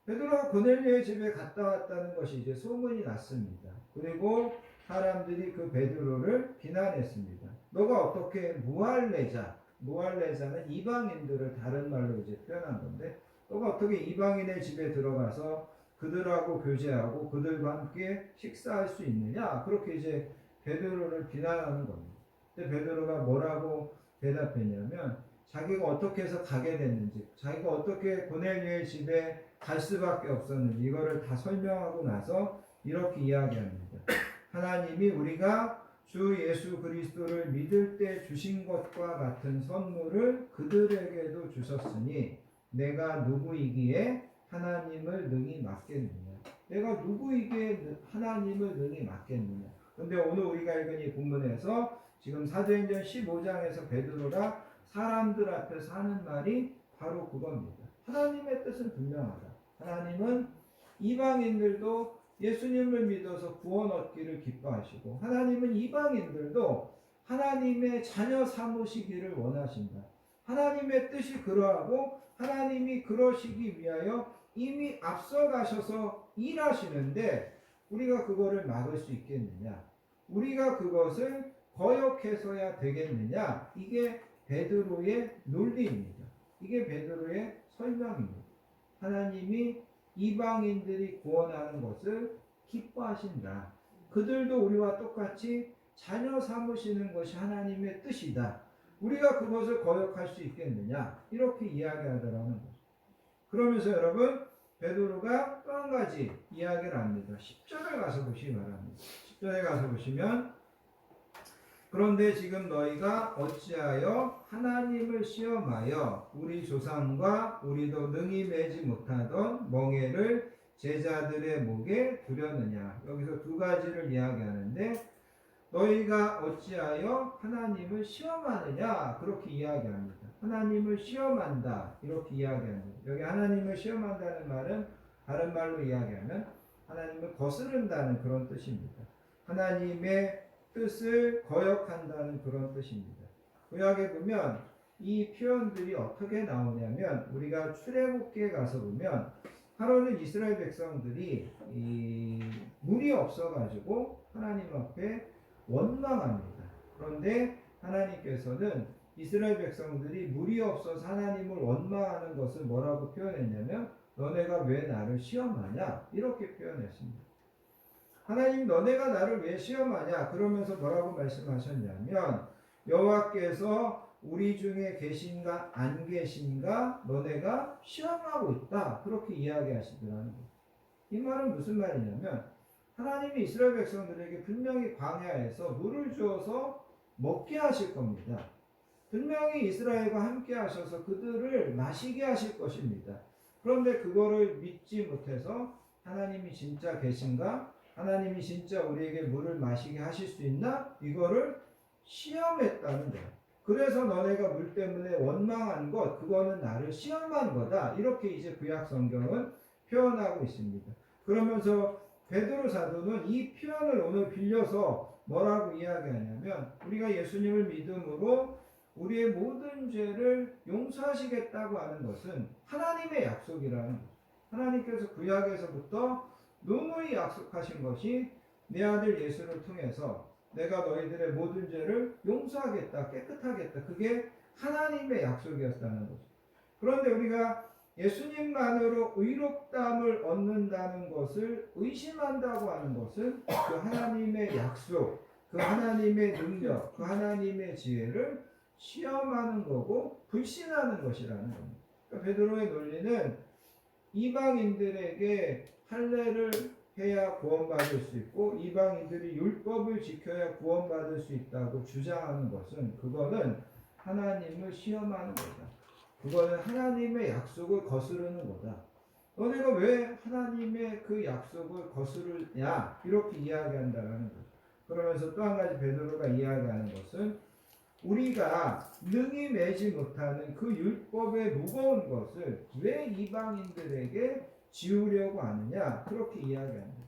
베드로가 고넬료의 집에 갔다 왔다는 것이 이제 소문이 났습니다. 그리고 사람들이 그 베드로를 비난했습니다. 너가 어떻게 무할레자는 이방인들을 다른 말로 이제 표현한 건데, 너가 어떻게 이방인의 집에 들어가서 그들하고 교제하고 그들과 함께 식사할 수 있느냐? 그렇게 이제 베드로를 비난하는 겁니다. 근데 베드로가 뭐라고 대답했냐면 자기가 어떻게 해서 가게 됐는지, 자기가 어떻게 고넬료의 집에 갈 수밖에 없었는지 이거를 다 설명하고 나서 이렇게 이야기합니다. 하나님이 우리가 주 예수 그리스도를 믿을 때 주신 것과 같은 선물을 그들에게도 주셨으니 내가 누구이기에 하나님을 능히 맡겠느냐. 내가 누구이기에 하나님을 능히 맡겠느냐. 근데 오늘 우리가 읽은 이 본문에서 지금 사도행전 15장에서 베드로가 사람들 앞에서 하는 말이 바로 그겁니다. 하나님의 뜻은 분명하다. 하나님은 이방인들도 예수님을 믿어서 구원 얻기를 기뻐하시고 하나님은 이방인들도 하나님의 자녀 삼으시기를 원하신다. 하나님의 뜻이 그러하고 하나님이 그러시기 위하여 이미 앞서가셔서 일하시는데 우리가 그거를 막을 수 있겠느냐? 우리가 그것을 거역해서야 되겠느냐? 이게 베드로의 논리입니다. 이게 베드로의 설명입니다. 하나님이 이방인들이 구원하는 것을 기뻐하신다. 그들도 우리와 똑같이 자녀 삼으시는 것이 하나님의 뜻이다. 우리가 그것을 거역할 수 있겠느냐? 이렇게 이야기하더라는 거죠. 그러면서 여러분 베드로가 또 한 가지 이야기를 합니다. 10절에 가서 보시기 바랍니다. 10절에 가서 보시면 그런데 지금 너희가 어찌하여 하나님을 시험하여 우리 조상과 우리도 능히 매지 못하던 멍에를 제자들의 목에 두려느냐. 여기서 두 가지를 이야기하는데 너희가 어찌하여 하나님을 시험하느냐 그렇게 이야기합니다. 하나님을 시험한다 이렇게 이야기합니다. 여기 하나님을 시험한다는 말은 다른 말로 이야기하면 하나님을 거스른다는 그런 뜻입니다. 하나님의 뜻을 거역한다는 그런 뜻입니다. 구약에 보면 이 표현들이 어떻게 나오냐면 우리가 출애굽기에 가서 보면 하루는 이스라엘 백성들이 물이 없어가지고 하나님 앞에 원망합니다. 그런데 하나님께서는 이스라엘 백성들이 물이 없어서 하나님을 원망하는 것을 뭐라고 표현했냐면 너네가 왜 나를 시험하냐 이렇게 표현했습니다. 하나님 너네가 나를 왜 시험하냐 그러면서 뭐라고 말씀하셨냐면 여호와께서 우리 중에 계신가 안 계신가 너네가 시험하고 있다 그렇게 이야기하시더라는 거예요. 이 말은 무슨 말이냐면 하나님이 이스라엘 백성들에게 분명히 광야에서 물을 주어서 먹게 하실 겁니다. 분명히 이스라엘과 함께 하셔서 그들을 마시게 하실 것입니다. 그런데 그거를 믿지 못해서 하나님이 진짜 계신가? 하나님이 진짜 우리에게 물을 마시게 하실 수 있나? 이거를 시험했다는 거예요. 그래서 너네가 물 때문에 원망한 것, 그거는 나를 시험한 거다. 이렇게 이제 구약 성경은 표현하고 있습니다. 그러면서 베드로 사도는 이 표현을 오늘 빌려서 뭐라고 이야기하냐면 우리가 예수님을 믿음으로 우리의 모든 죄를 용서하시겠다고 하는 것은 하나님의 약속이라는 거죠. 하나님께서 구약에서부터 누누이 약속하신 것이 내 아들 예수를 통해서 내가 너희들의 모든 죄를 용서하겠다, 깨끗하겠다. 그게 하나님의 약속이었다는 거죠. 그런데 우리가 예수님만으로 의롭다함을 얻는다는 것을 의심한다고 하는 것은 그 하나님의 약속, 그 하나님의 능력, 그 하나님의 지혜를 시험하는 거고 불신하는 것이라는 겁니다. 그러니까 베드로의 논리는 이방인들에게 할례를 해야 구원받을 수 있고 이방인들이 율법을 지켜야 구원받을 수 있다고 주장하는 것은 그거는 하나님을 시험하는 거다. 그거는 하나님의 약속을 거스르는 거다. 너네가 왜 하나님의 그 약속을 거스르냐 이렇게 이야기한다는 거죠. 그러면서 또 한 가지 베드로가 이야기하는 것은 우리가 능히 매지 못하는 그 율법의 무거운 것을 왜 이방인들에게 지우려고 하느냐 그렇게 이야기합니다.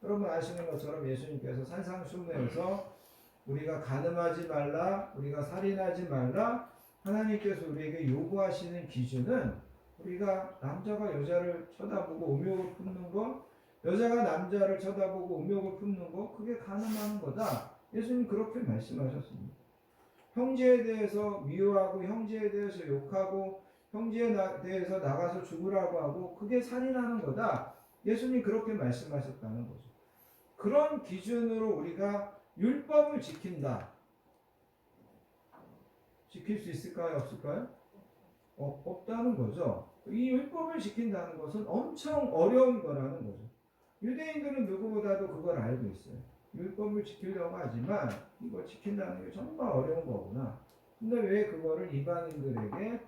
여러분 아시는 것처럼 예수님께서 산상수훈에서 우리가 간음하지 말라, 우리가 살인하지 말라 하나님께서 우리에게 요구하시는 기준은 우리가 남자가 여자를 쳐다보고 음욕을 품는 거, 여자가 남자를 쳐다보고 음욕을 품는 거 그게 간음하는 거다. 예수님 그렇게 말씀하셨습니다. 형제에 대해서 미워하고 형제에 대해서 욕하고 형제에 대해서 나가서 죽으라고 하고 그게 살인하는 거다. 예수님 그렇게 말씀하셨다는 거죠. 그런 기준으로 우리가 율법을 지킨다. 지킬 수 있을까요? 없을까요? 없다는 거죠. 이 율법을 지킨다는 것은 엄청 어려운 거라는 거죠. 유대인들은 누구보다도 그걸 알고 있어요. 율법을 지키려고 하지만 이거 지킨다는 게 정말 어려운 거구나. 근데 왜 그거를 이방인들에게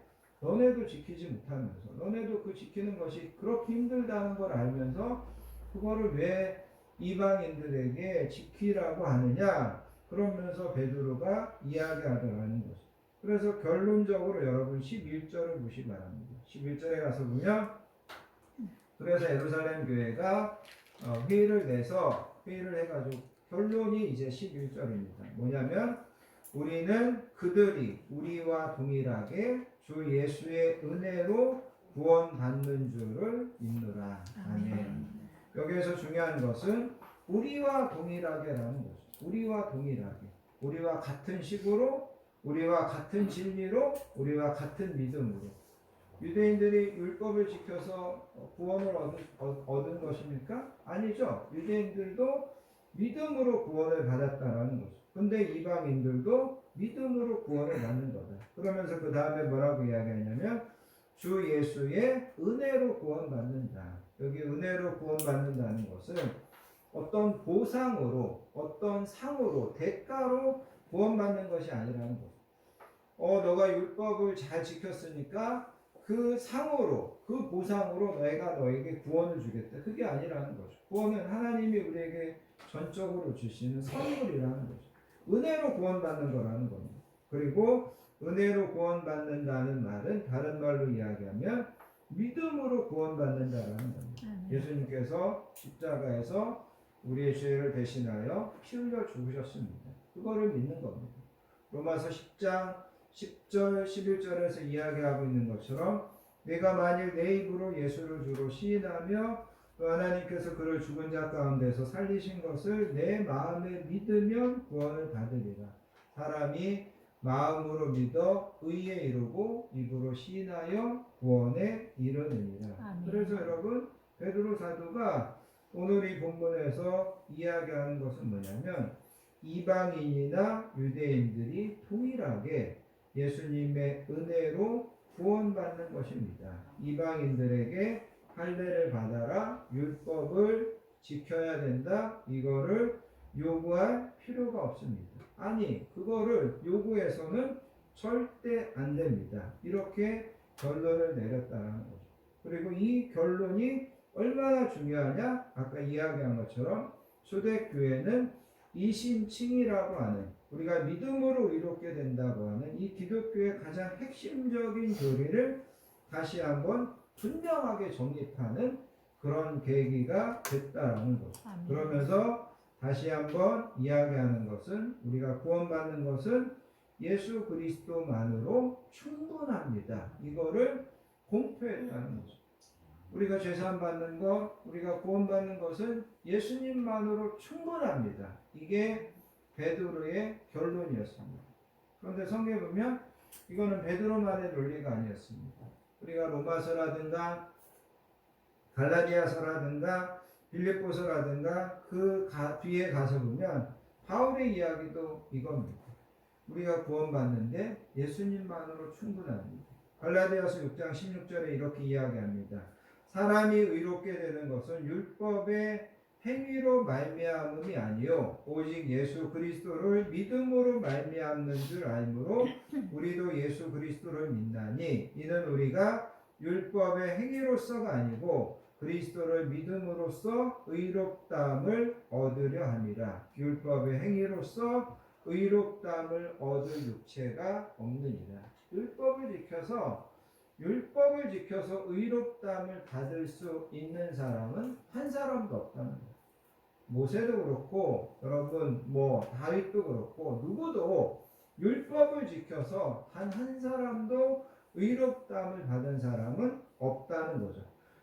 너네도 지키지 못하면서 너네도 그 지키는 것이 그렇게 힘들다는 걸 알면서 그거를 왜 이방인들에게 지키라고 하느냐 그러면서 베드로가 이야기하더라는 거죠. 그래서 결론적으로 여러분 11절을 보시기 바랍니다. 11절에 가서 보면 그래서 예루살렘 교회가 회의를 해가지고 결론이 이제 11절입니다. 뭐냐면 우리는 그들이 우리와 동일하게 주 예수의 은혜로 구원받는 줄을 믿노라. 아멘. 여기에서 중요한 것은 우리와 동일하게라는 거죠. 우리와 동일하게. 우리와 같은 식으로, 우리와 같은 진리로, 우리와 같은 믿음으로. 유대인들이 율법을 지켜서 구원을 얻은 것입니까? 아니죠. 유대인들도 믿음으로 구원을 받았다라는 거죠. 근데 이방인들도 믿음으로 구원을 받는 거다. 그러면서 그 다음에 뭐라고 이야기하냐면 주 예수의 은혜로 구원받는다. 여기 은혜로 구원받는다는 것은 어떤 보상으로, 어떤 상으로, 대가로 구원받는 것이 아니라는 거죠. 너가 율법을 잘 지켰으니까 그 상으로, 그 보상으로 내가 너에게 구원을 주겠다. 그게 아니라는 거죠. 구원은 하나님이 우리에게 전적으로 주시는 선물이라는 거죠. 은혜로 구원받는 거라는 겁니다. 그리고 은혜로 구원받는다는 말은 다른 말로 이야기하면 믿음으로 구원받는다라는 겁니다. 예수님께서 십자가에서 우리의 죄를 대신하여 피 흘려 죽으셨습니다. 그거를 믿는 겁니다. 로마서 10장 10절 11절에서 이야기하고 있는 것처럼 내가 만일 내 입으로 예수를 주로 시인하며 또 하나님께서 그를 죽은 자 가운데서 살리신 것을 내 마음에 믿으면 구원을 받으리라. 사람이 마음으로 믿어 의에 이르고 입으로 시인하여 구원에 이르느니라. 그래서 여러분 베드로 사도가 오늘 이 본문에서 이야기하는 것은 뭐냐면 이방인이나 유대인들이 동일하게 예수님의 은혜로 구원받는 것입니다. 이방인들에게 할례를 받아라, 율법을 지켜야 된다, 이거를 요구할 필요가 없습니다. 아니, 그거를 요구해서는 절대 안 됩니다. 이렇게 결론을 내렸다는 거죠. 그리고 이 결론이 얼마나 중요하냐? 아까 이야기한 것처럼 초대교회는 이신칭이라고 하는 우리가 믿음으로 의롭게 된다고 하는 이 기독교의 가장 핵심적인 교리를 다시 한번 분명하게 정립하는 그런 계기가 됐다라는 거죠. 그러면서 다시 한번 이야기하는 것은 우리가 구원받는 것은 예수 그리스도만으로 충분합니다. 이거를 공표했다는 거죠. 우리가 죄사함 받는 것, 우리가 구원받는 것은 예수님만으로 충분합니다. 이게 베드로의 결론이었습니다. 그런데 성경에 보면 이거는 베드로만의 논리가 아니었습니다. 우리가 로마서라든가 갈라디아서라든가 빌립보서라든가 그 뒤에 가서 보면 바울의 이야기도 이겁니다. 우리가 구원받는데 예수님만으로 충분합니다. 갈라디아서 6장 16절에 이렇게 이야기합니다. 사람이 의롭게 되는 것은 율법의 행위로 말미암음이 아니요 오직 예수 그리스도를 믿음으로 말미암는 줄 알므로 우리도 예수 그리스도를 믿나니 이는 우리가 율법의 행위로서가 아니고 그리스도를 믿음으로써 의롭다함을 얻으려 함이라. 율법의 행위로서 의롭다함을 얻을 육체가 없느니라. 율법을 지켜서 의롭다함을 받을 수 있는 사람은 한 사람도 없다는 거예요. 모세도 그렇고 여러분 다윗도 그렇고 누구도 율법을 지켜서 한 사람도 의롭다함을 받은 사람은 없다는 거죠.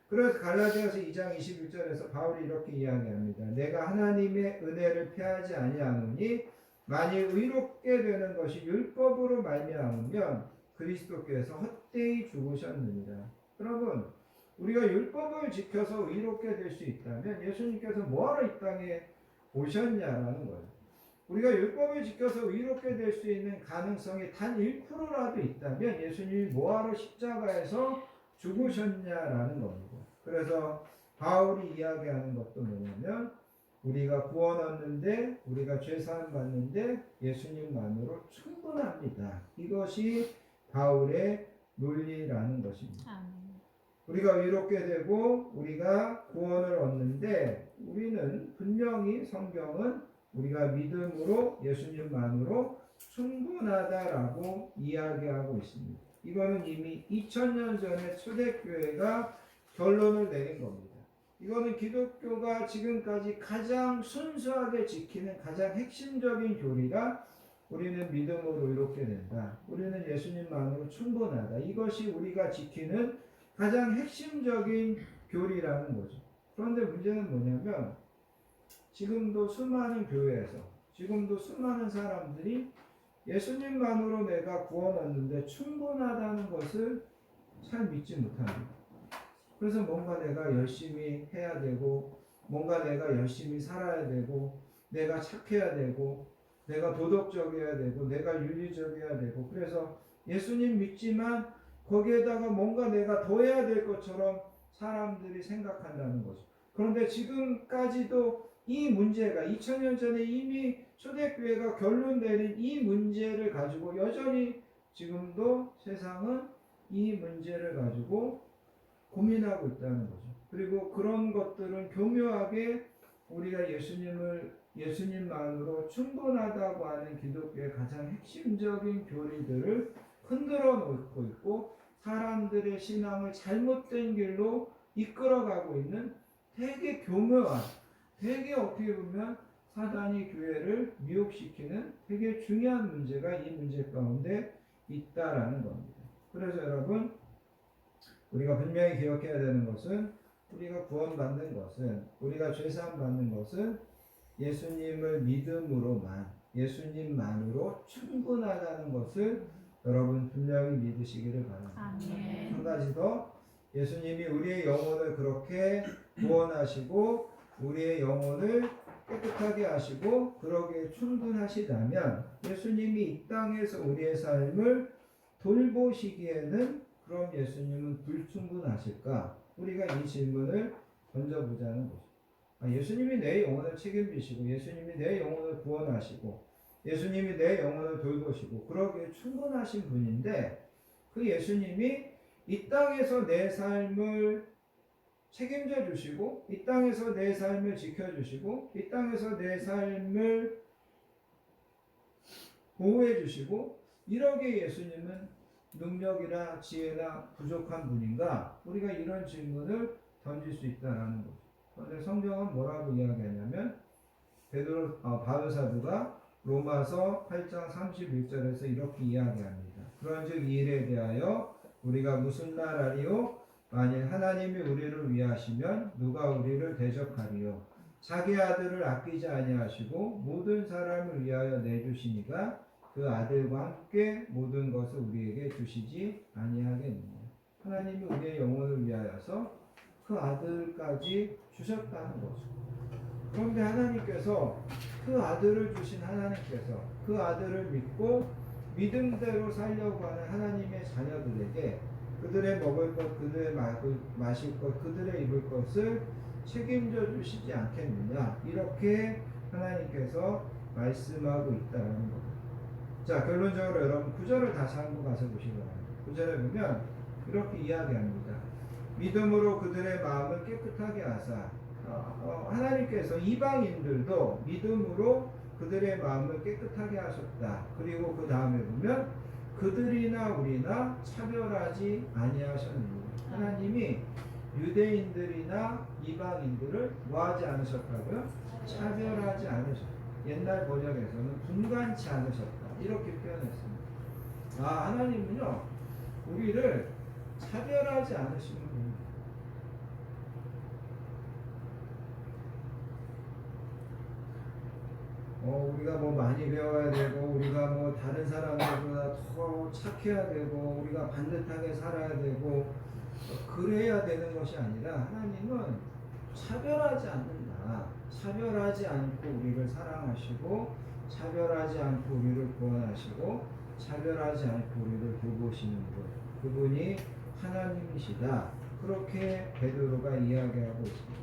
그래서 갈라디아서 2장 21절에서 바울이 이렇게 이야기합니다. 내가 하나님의 은혜를 피하지 아니하노니 만일 의롭게 되는 것이 율법으로 말미암으면 그리스도께서 헛되이 죽으셨느니라. 여러분, 우리가 율법을 지켜서 의롭게 될 수 있다면 예수님께서 뭐하러 이 땅에 오셨냐라는 거예요. 우리가 율법을 지켜서 의롭게 될 수 있는 가능성이 단 1%라도 있다면 예수님이 뭐하러 십자가에서 죽으셨냐라는 겁니다. 그래서 바울이 이야기하는 것도 뭐냐면 우리가 구원 얻는데 우리가 죄사함 받는데 예수님만으로 충분합니다. 이것이 바울의 논리라는 것입니다. 우리가 의롭게 되고 우리가 구원을 얻는데 우리는 분명히 성경은 우리가 믿음으로 예수님만으로 충분하다라고 이야기하고 있습니다. 이거는 이미 2000년 전에 초대교회가 결론을 내린 겁니다. 이거는 기독교가 지금까지 가장 순수하게 지키는 가장 핵심적인 교리가 우리는 믿음으로 의롭게 된다. 우리는 예수님만으로 충분하다. 이것이 우리가 지키는 가장 핵심적인 교리라는 거죠. 그런데 문제는 뭐냐면 지금도 수많은 교회에서 지금도 수많은 사람들이 예수님만으로 내가 구원 얻는데 충분하다는 것을 잘 믿지 못합니다. 그래서 뭔가 내가 열심히 해야 되고 뭔가 내가 열심히 살아야 되고 내가 착해야 되고 내가 도덕적이어야 되고 내가 윤리적이어야 되고 그래서 예수님 믿지만 거기에다가 뭔가 내가 더 해야 될 것처럼 사람들이 생각한다는 거죠. 그런데 지금까지도 이 문제가 2000년 전에 이미 초대교회가 결론 내린 이 문제를 가지고 여전히 지금도 세상은 이 문제를 가지고 고민하고 있다는 거죠. 그리고 그런 것들은 교묘하게 우리가 예수님만으로 충분하다고 하는 기독교의 가장 핵심적인 교리들을 흔들어 놓고 있고 사람들의 신앙을 잘못된 길로 이끌어가고 있는 되게 교묘한 되게 어떻게 보면 사단이 교회를 미혹시키는 되게 중요한 문제가 이 문제 가운데 있다라는 겁니다. 그래서 여러분 우리가 분명히 기억해야 되는 것은 우리가 구원받는 것은 우리가 죄사함 받는 것은 예수님을 믿음으로만 예수님만으로 충분하다는 것을 여러분 분명히 믿으시기를 바랍니다. 아멘. 한 가지 더 예수님이 우리의 영혼을 그렇게 구원하시고 우리의 영혼을 깨끗하게 하시고 그러기에 충분하시다면 예수님이 이 땅에서 우리의 삶을 돌보시기에는 그럼 예수님은 불충분하실까? 우리가 이 질문을 던져보자는 거죠. 예수님이 내 영혼을 책임지시고 예수님이 내 영혼을 구원하시고 예수님이 내 영혼을 돌보시고 그러기에 충분하신 분인데 그 예수님이 이 땅에서 내 삶을 책임져 주시고 이 땅에서 내 삶을 지켜주시고 이 땅에서 내 삶을 보호해 주시고 이러기에 예수님은 능력이나 지혜나 부족한 분인가? 우리가 이런 질문을 던질 수 있다는 거죠. 그런데 성경은 뭐라고 이야기하냐면 바울 사도가 로마서 8장 31절에서 이렇게 이야기합니다. 그런즉 이 일에 대하여 우리가 무슨 말하리요? 만일 하나님이 우리를 위하시면 누가 우리를 대적하리요? 자기 아들을 아끼지 아니하시고 모든 사람을 위하여 내주시니가 그 아들과 함께 모든 것을 우리에게 주시지 아니하겠느냐. 하나님이 우리의 영혼을 위하여서 그 아들까지 주셨다는 거죠. 그런데 하나님께서 그 아들을 주신 하나님께서 그 아들을 믿고 믿음대로 살려고 하는 하나님의 자녀들에게 그들의 먹을 것, 그들의 마실 것, 그들의 입을 것을 책임져 주시지 않겠느냐. 이렇게 하나님께서 말씀하고 있다는 겁니다. 자, 결론적으로 여러분 9절을 다시 한번 가서 보시기 바랍니다. 9절에 보면 이렇게 이야기합니다. 믿음으로 그들의 마음을 깨끗하게 하사 하나님께서 이방인들도 믿음으로 그들의 마음을 깨끗하게 하셨다. 그리고 그 다음에 보면 그들이나 우리나 차별하지 아니하셨느니라. 하나님이 유대인들이나 이방인들을 뭐하지 않으셨다고요? 차별하지 않으셨다. 옛날 번역에서는 분간치 않으셨다. 이렇게 표현했습니다. 하나님은요 우리를 차별하지 않으시는 분입니다. 우리가 뭐 많이 배워야 되고 우리가 뭐 다른 사람들보다 더 착해야 되고 우리가 반듯하게 살아야 되고 그래야 되는 것이 아니라 하나님은 차별하지 않는다. 차별하지 않고 우리를 사랑하시고 차별하지 않고 우리를 구원하시고 차별하지 않고 우리를 돌보시는 분, 그분이 하나님이시다. 그렇게 베드로가 이야기하고 있습니다.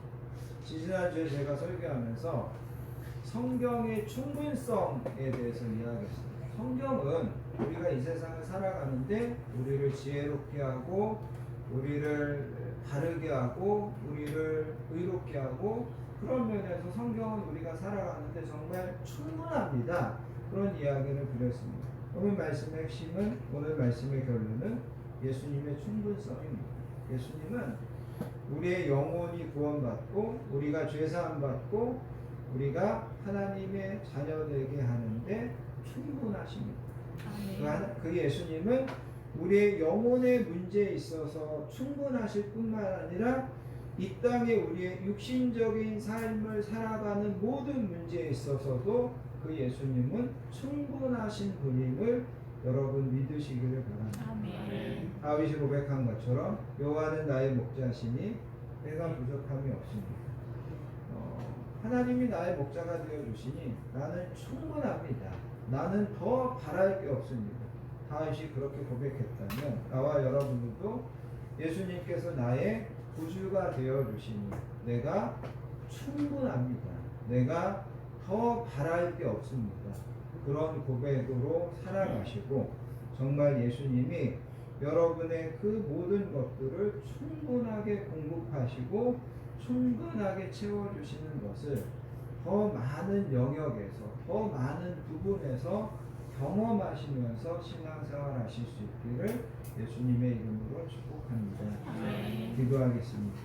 지지난주에 제가 설교하면서 성경의 충분성에 대해서 이야기했습니다. 성경은 우리가 이 세상을 살아가는데 우리를 지혜롭게 하고 우리를 바르게 하고 우리를 의롭게 하고 그런 면에서 성경은 우리가 살아가는데 정말 충분합니다. 그런 이야기를 드렸습니다. 오늘 말씀의 핵심은, 오늘 말씀의 결론은 예수님의 충분성입니다. 예수님은 우리의 영혼이 구원받고 우리가 죄사함 받고 우리가 하나님의 자녀되게 하는데 충분하십니다. 그 예수님은 우리의 영혼의 문제에 있어서 충분하실 뿐만 아니라 이 땅에 우리의 육신적인 삶을 살아가는 모든 문제에 있어서도 그 예수님은 충분하신 분임을 여러분 믿으시기를 바랍니다. 다윗이 고백한 것처럼 여호와는 나의 목자시니 내가 부족함이 없습니다. 하나님이 나의 목자가 되어주시니 나는 충분합니다. 나는 더 바랄 게 없습니다. 다윗이 그렇게 고백했다면 나와 여러분들도 예수님께서 나의 구주가 되어주시니 내가 충분합니다. 내가 더 바랄 게 없습니다. 그런 고백으로 살아가시고 정말 예수님이 여러분의 그 모든 것들을 충분하게 공급하시고 충분하게 채워주시는 것을 더 많은 영역에서 더 많은 부분에서 경험하시면서 신앙생활 하실 수 있기를 예수님의 이름으로 축복합니다. 기도하겠습니다.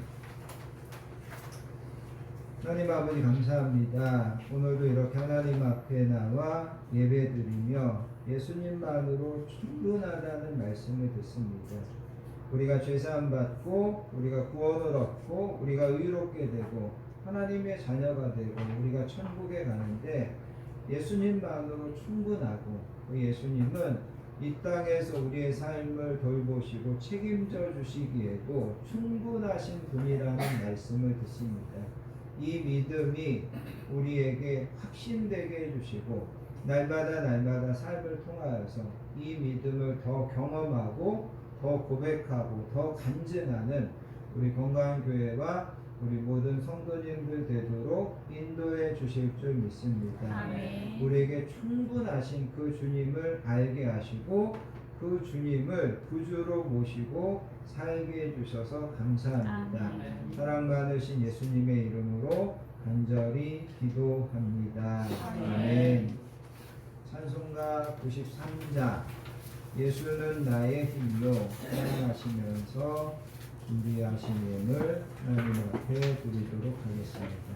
하나님 아버지 감사합니다. 오늘도 이렇게 하나님 앞에 나와 예배드리며 예수님만으로 충분하다는 말씀을 듣습니다. 우리가 죄사함 받고 우리가 구원을 얻고 우리가 의롭게 되고 하나님의 자녀가 되고 우리가 천국에 가는데 예수님만으로 충분하고 그 예수님은 이 땅에서 우리의 삶을 돌보시고 책임져 주시기에도 충분하신 분이라는 말씀을 듣습니다. 이 믿음이 우리에게 확신되게 해주시고 날마다 삶을 통하여서 이 믿음을 더 경험하고 더 고백하고 더 간증하는 우리 건강한 교회와 우리 모든 성도님들 되도록 인도해 주실 줄 믿습니다. 우리에게 충분하신 그 주님을 알게 하시고 그 주님을 구주로 모시고 살게 해주셔서 감사합니다. 사랑 많으신 예수님의 이름으로 간절히 기도합니다. 아멘. 찬송가 93장 예수는 나의 힘로 사랑하시면서 준비하신 예물 하나님 앞에 드리도록 하겠습니다.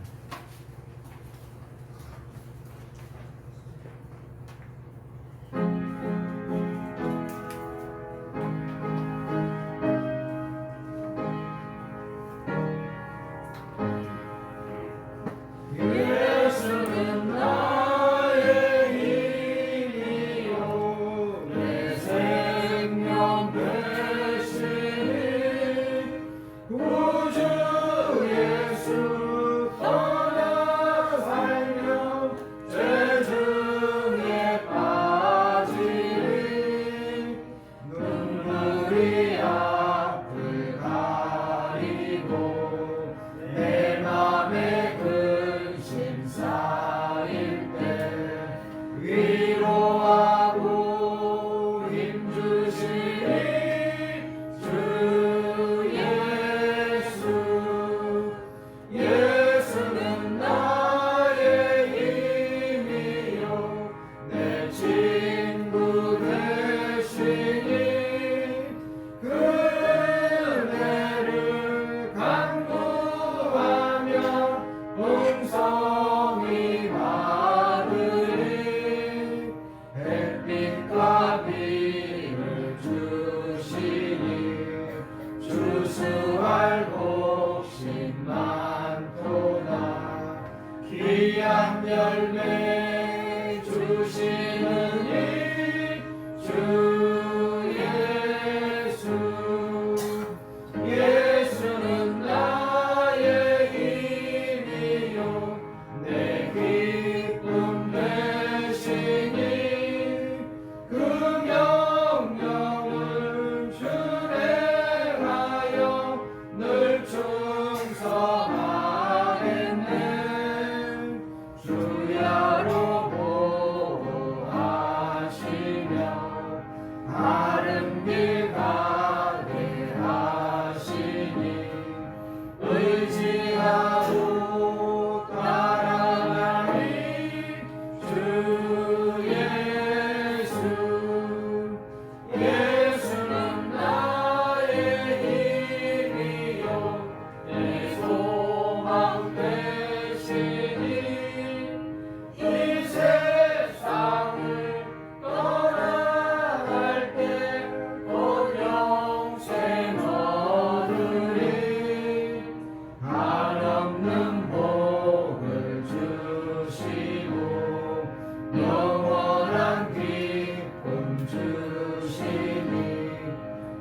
주시니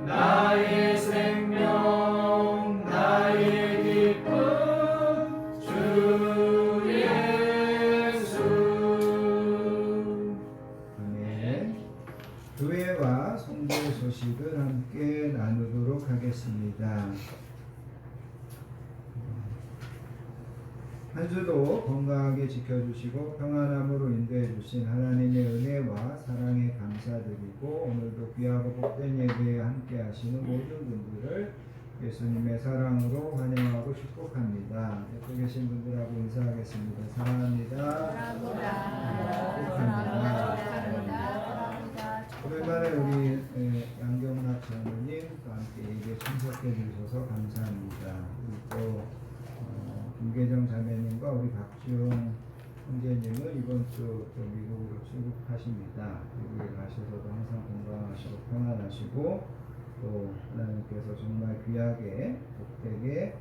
나의 생명 나의 기쁨 주 예수. 아멘. 교회와 성도의 소식을 함께 나누도록 하겠습니다. 한 주도 건강하게 지켜주시고 평안함으로 인도해 주신 하나님의 은혜와 사랑에 감사드리고 오늘도 귀하고 복된 예배에 함께 하시는 모든 분들을 예수님의 사랑으로 환영하고 축복합니다. 옆에 계신 분들하고 인사하겠습니다. 사랑합니다. 축복합니다. 오랜만에 우리 양경락 장로님과 함께 예배 참석해 주셔서 감사합니다. 그리고 김계정 자매님과 우리 박지용 형제님은 이번 주 또 미국으로 출국하십니다. 미국에 가셔서도 항상 건강하시고 평안하시고 또 하나님께서 정말 귀하게 복되게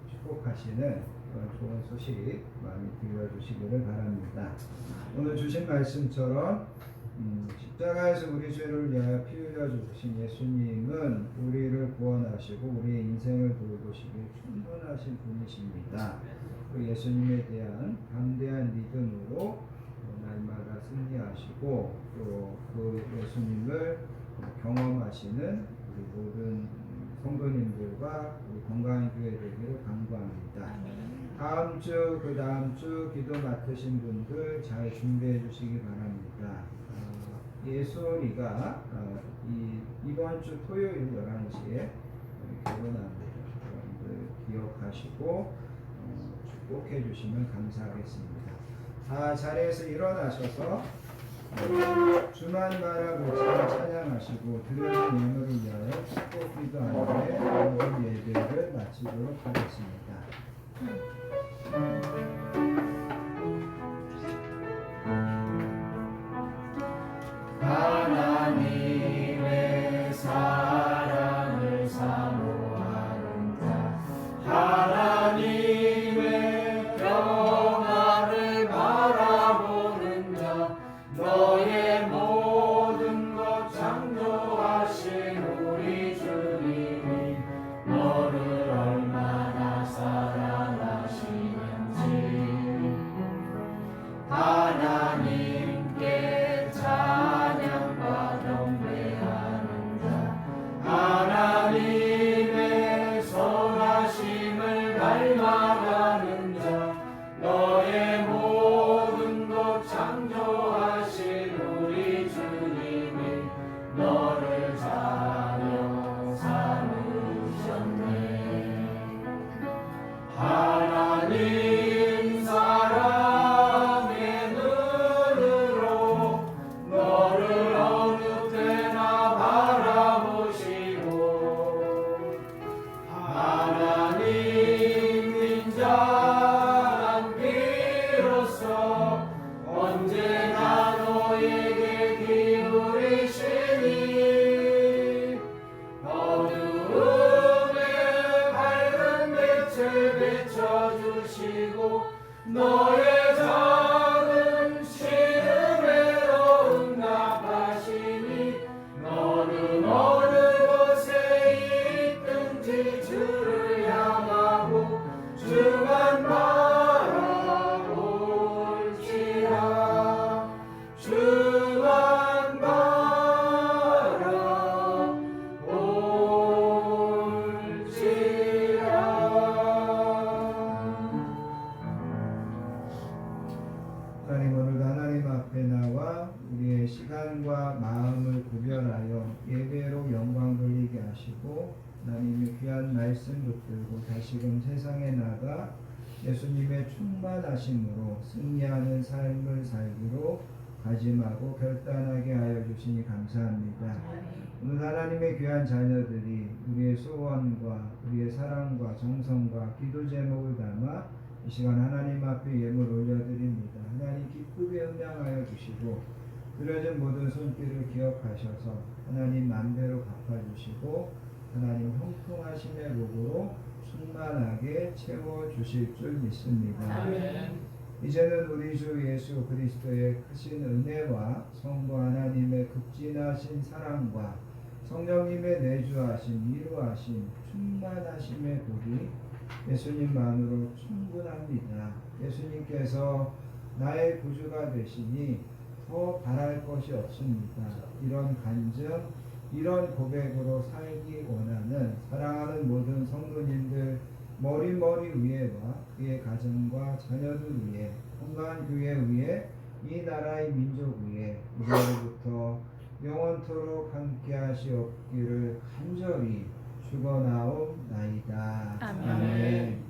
축복하시는 그런 좋은 소식 많이 들려주시기를 바랍니다. 오늘 주신 말씀처럼 십자가에서 우리 죄를 위하여 피 흘려 주신 예수님은 우리를 구원하시고 우리의 인생을 돌보시기에 충분하신 분이십니다. 그 예수님에 대한 담대한 믿음으로 날마다 승리하시고 또 그 예수님을 경험하시는 우리 모든 성도님들과 우리 건강한 교회 되기를 간구합니다. 다음 주, 그 다음 주 기도 맡으신 분들 잘 준비해 주시기 바랍니다. 예솔이가 이번 주 토요일 11시에 결혼합니다. 여러분들 기억하시고 축복해 주시면 감사하겠습니다. 자리에서 일어나셔서 주만 바라보시고 찬양하시고 드리는 예물을 위하여 축복 기도하는데 오늘 예배를 마치도록 하겠습니다. 하나님의 사랑을 사모하는 자 하나님의 평화를 바라보는 자 너의 모든 것 창조하신 우리 주님이 너를 얼마나 사랑하시는지 하나님께 찬양과 경배하는 자 하나님의 선하심을 닮아가는 자 너의 모든 것 창조하신 우리 주님이 너를 자녀 삼으셨네. 하나님 사랑의 눈으로 너를 어느 때나 바라보시고 하나님 인자한 비로소 언제나 너에게 기울이시니 어두움에 밝은 빛을 비춰주시고 너의 작은 시름에도 응답하시니 너는 어느 곳에 있든지 주를 향하고 주만 바라볼지라 주만 하나님 오늘도 하나님 앞에 나와 우리의 시간과 마음을 구별하여 예배로 영광 돌리게 하시고 하나님의 귀한 말씀 붙들고 다시금 세상에 나가 예수님의 충만하심으로 승리하는 삶을 살기로 다짐하고 결단하게 하여 주시니 감사합니다. 오늘 하나님의 귀한 자녀들이 우리의 소원과 우리의 사랑과 정성과 기도 제목을 담아 이 시간 하나님 앞에 예물 올려드립니다. 하나님 기쁘게 음양하여 주시고 드려진 모든 손길을 기억하셔서 하나님 맘대로 갚아주시고 하나님 형통하심의 복으로 충만하게 채워주실 줄 믿습니다. 아멘. 이제는 우리 주 예수 그리스도의 크신 은혜와 성부 하나님의 극진하신 사랑과 성령님의 내주하신 위로하신 충만하심의 복이 예수님만으로 충분합니다. 예수님께서 나의 구주가 되시니 더 바랄 것이 없습니다. 이런 간증, 이런 고백으로 살기 원하는 사랑하는 모든 성도님들 머리머리 위에와 그의 가정과 자녀들 위에 건강한 교회 위에 이 나라의 민족 위에 이제부터 영원토록 함께 하시옵기를 간절히 축원하옵나이다. 아멘. 아멘.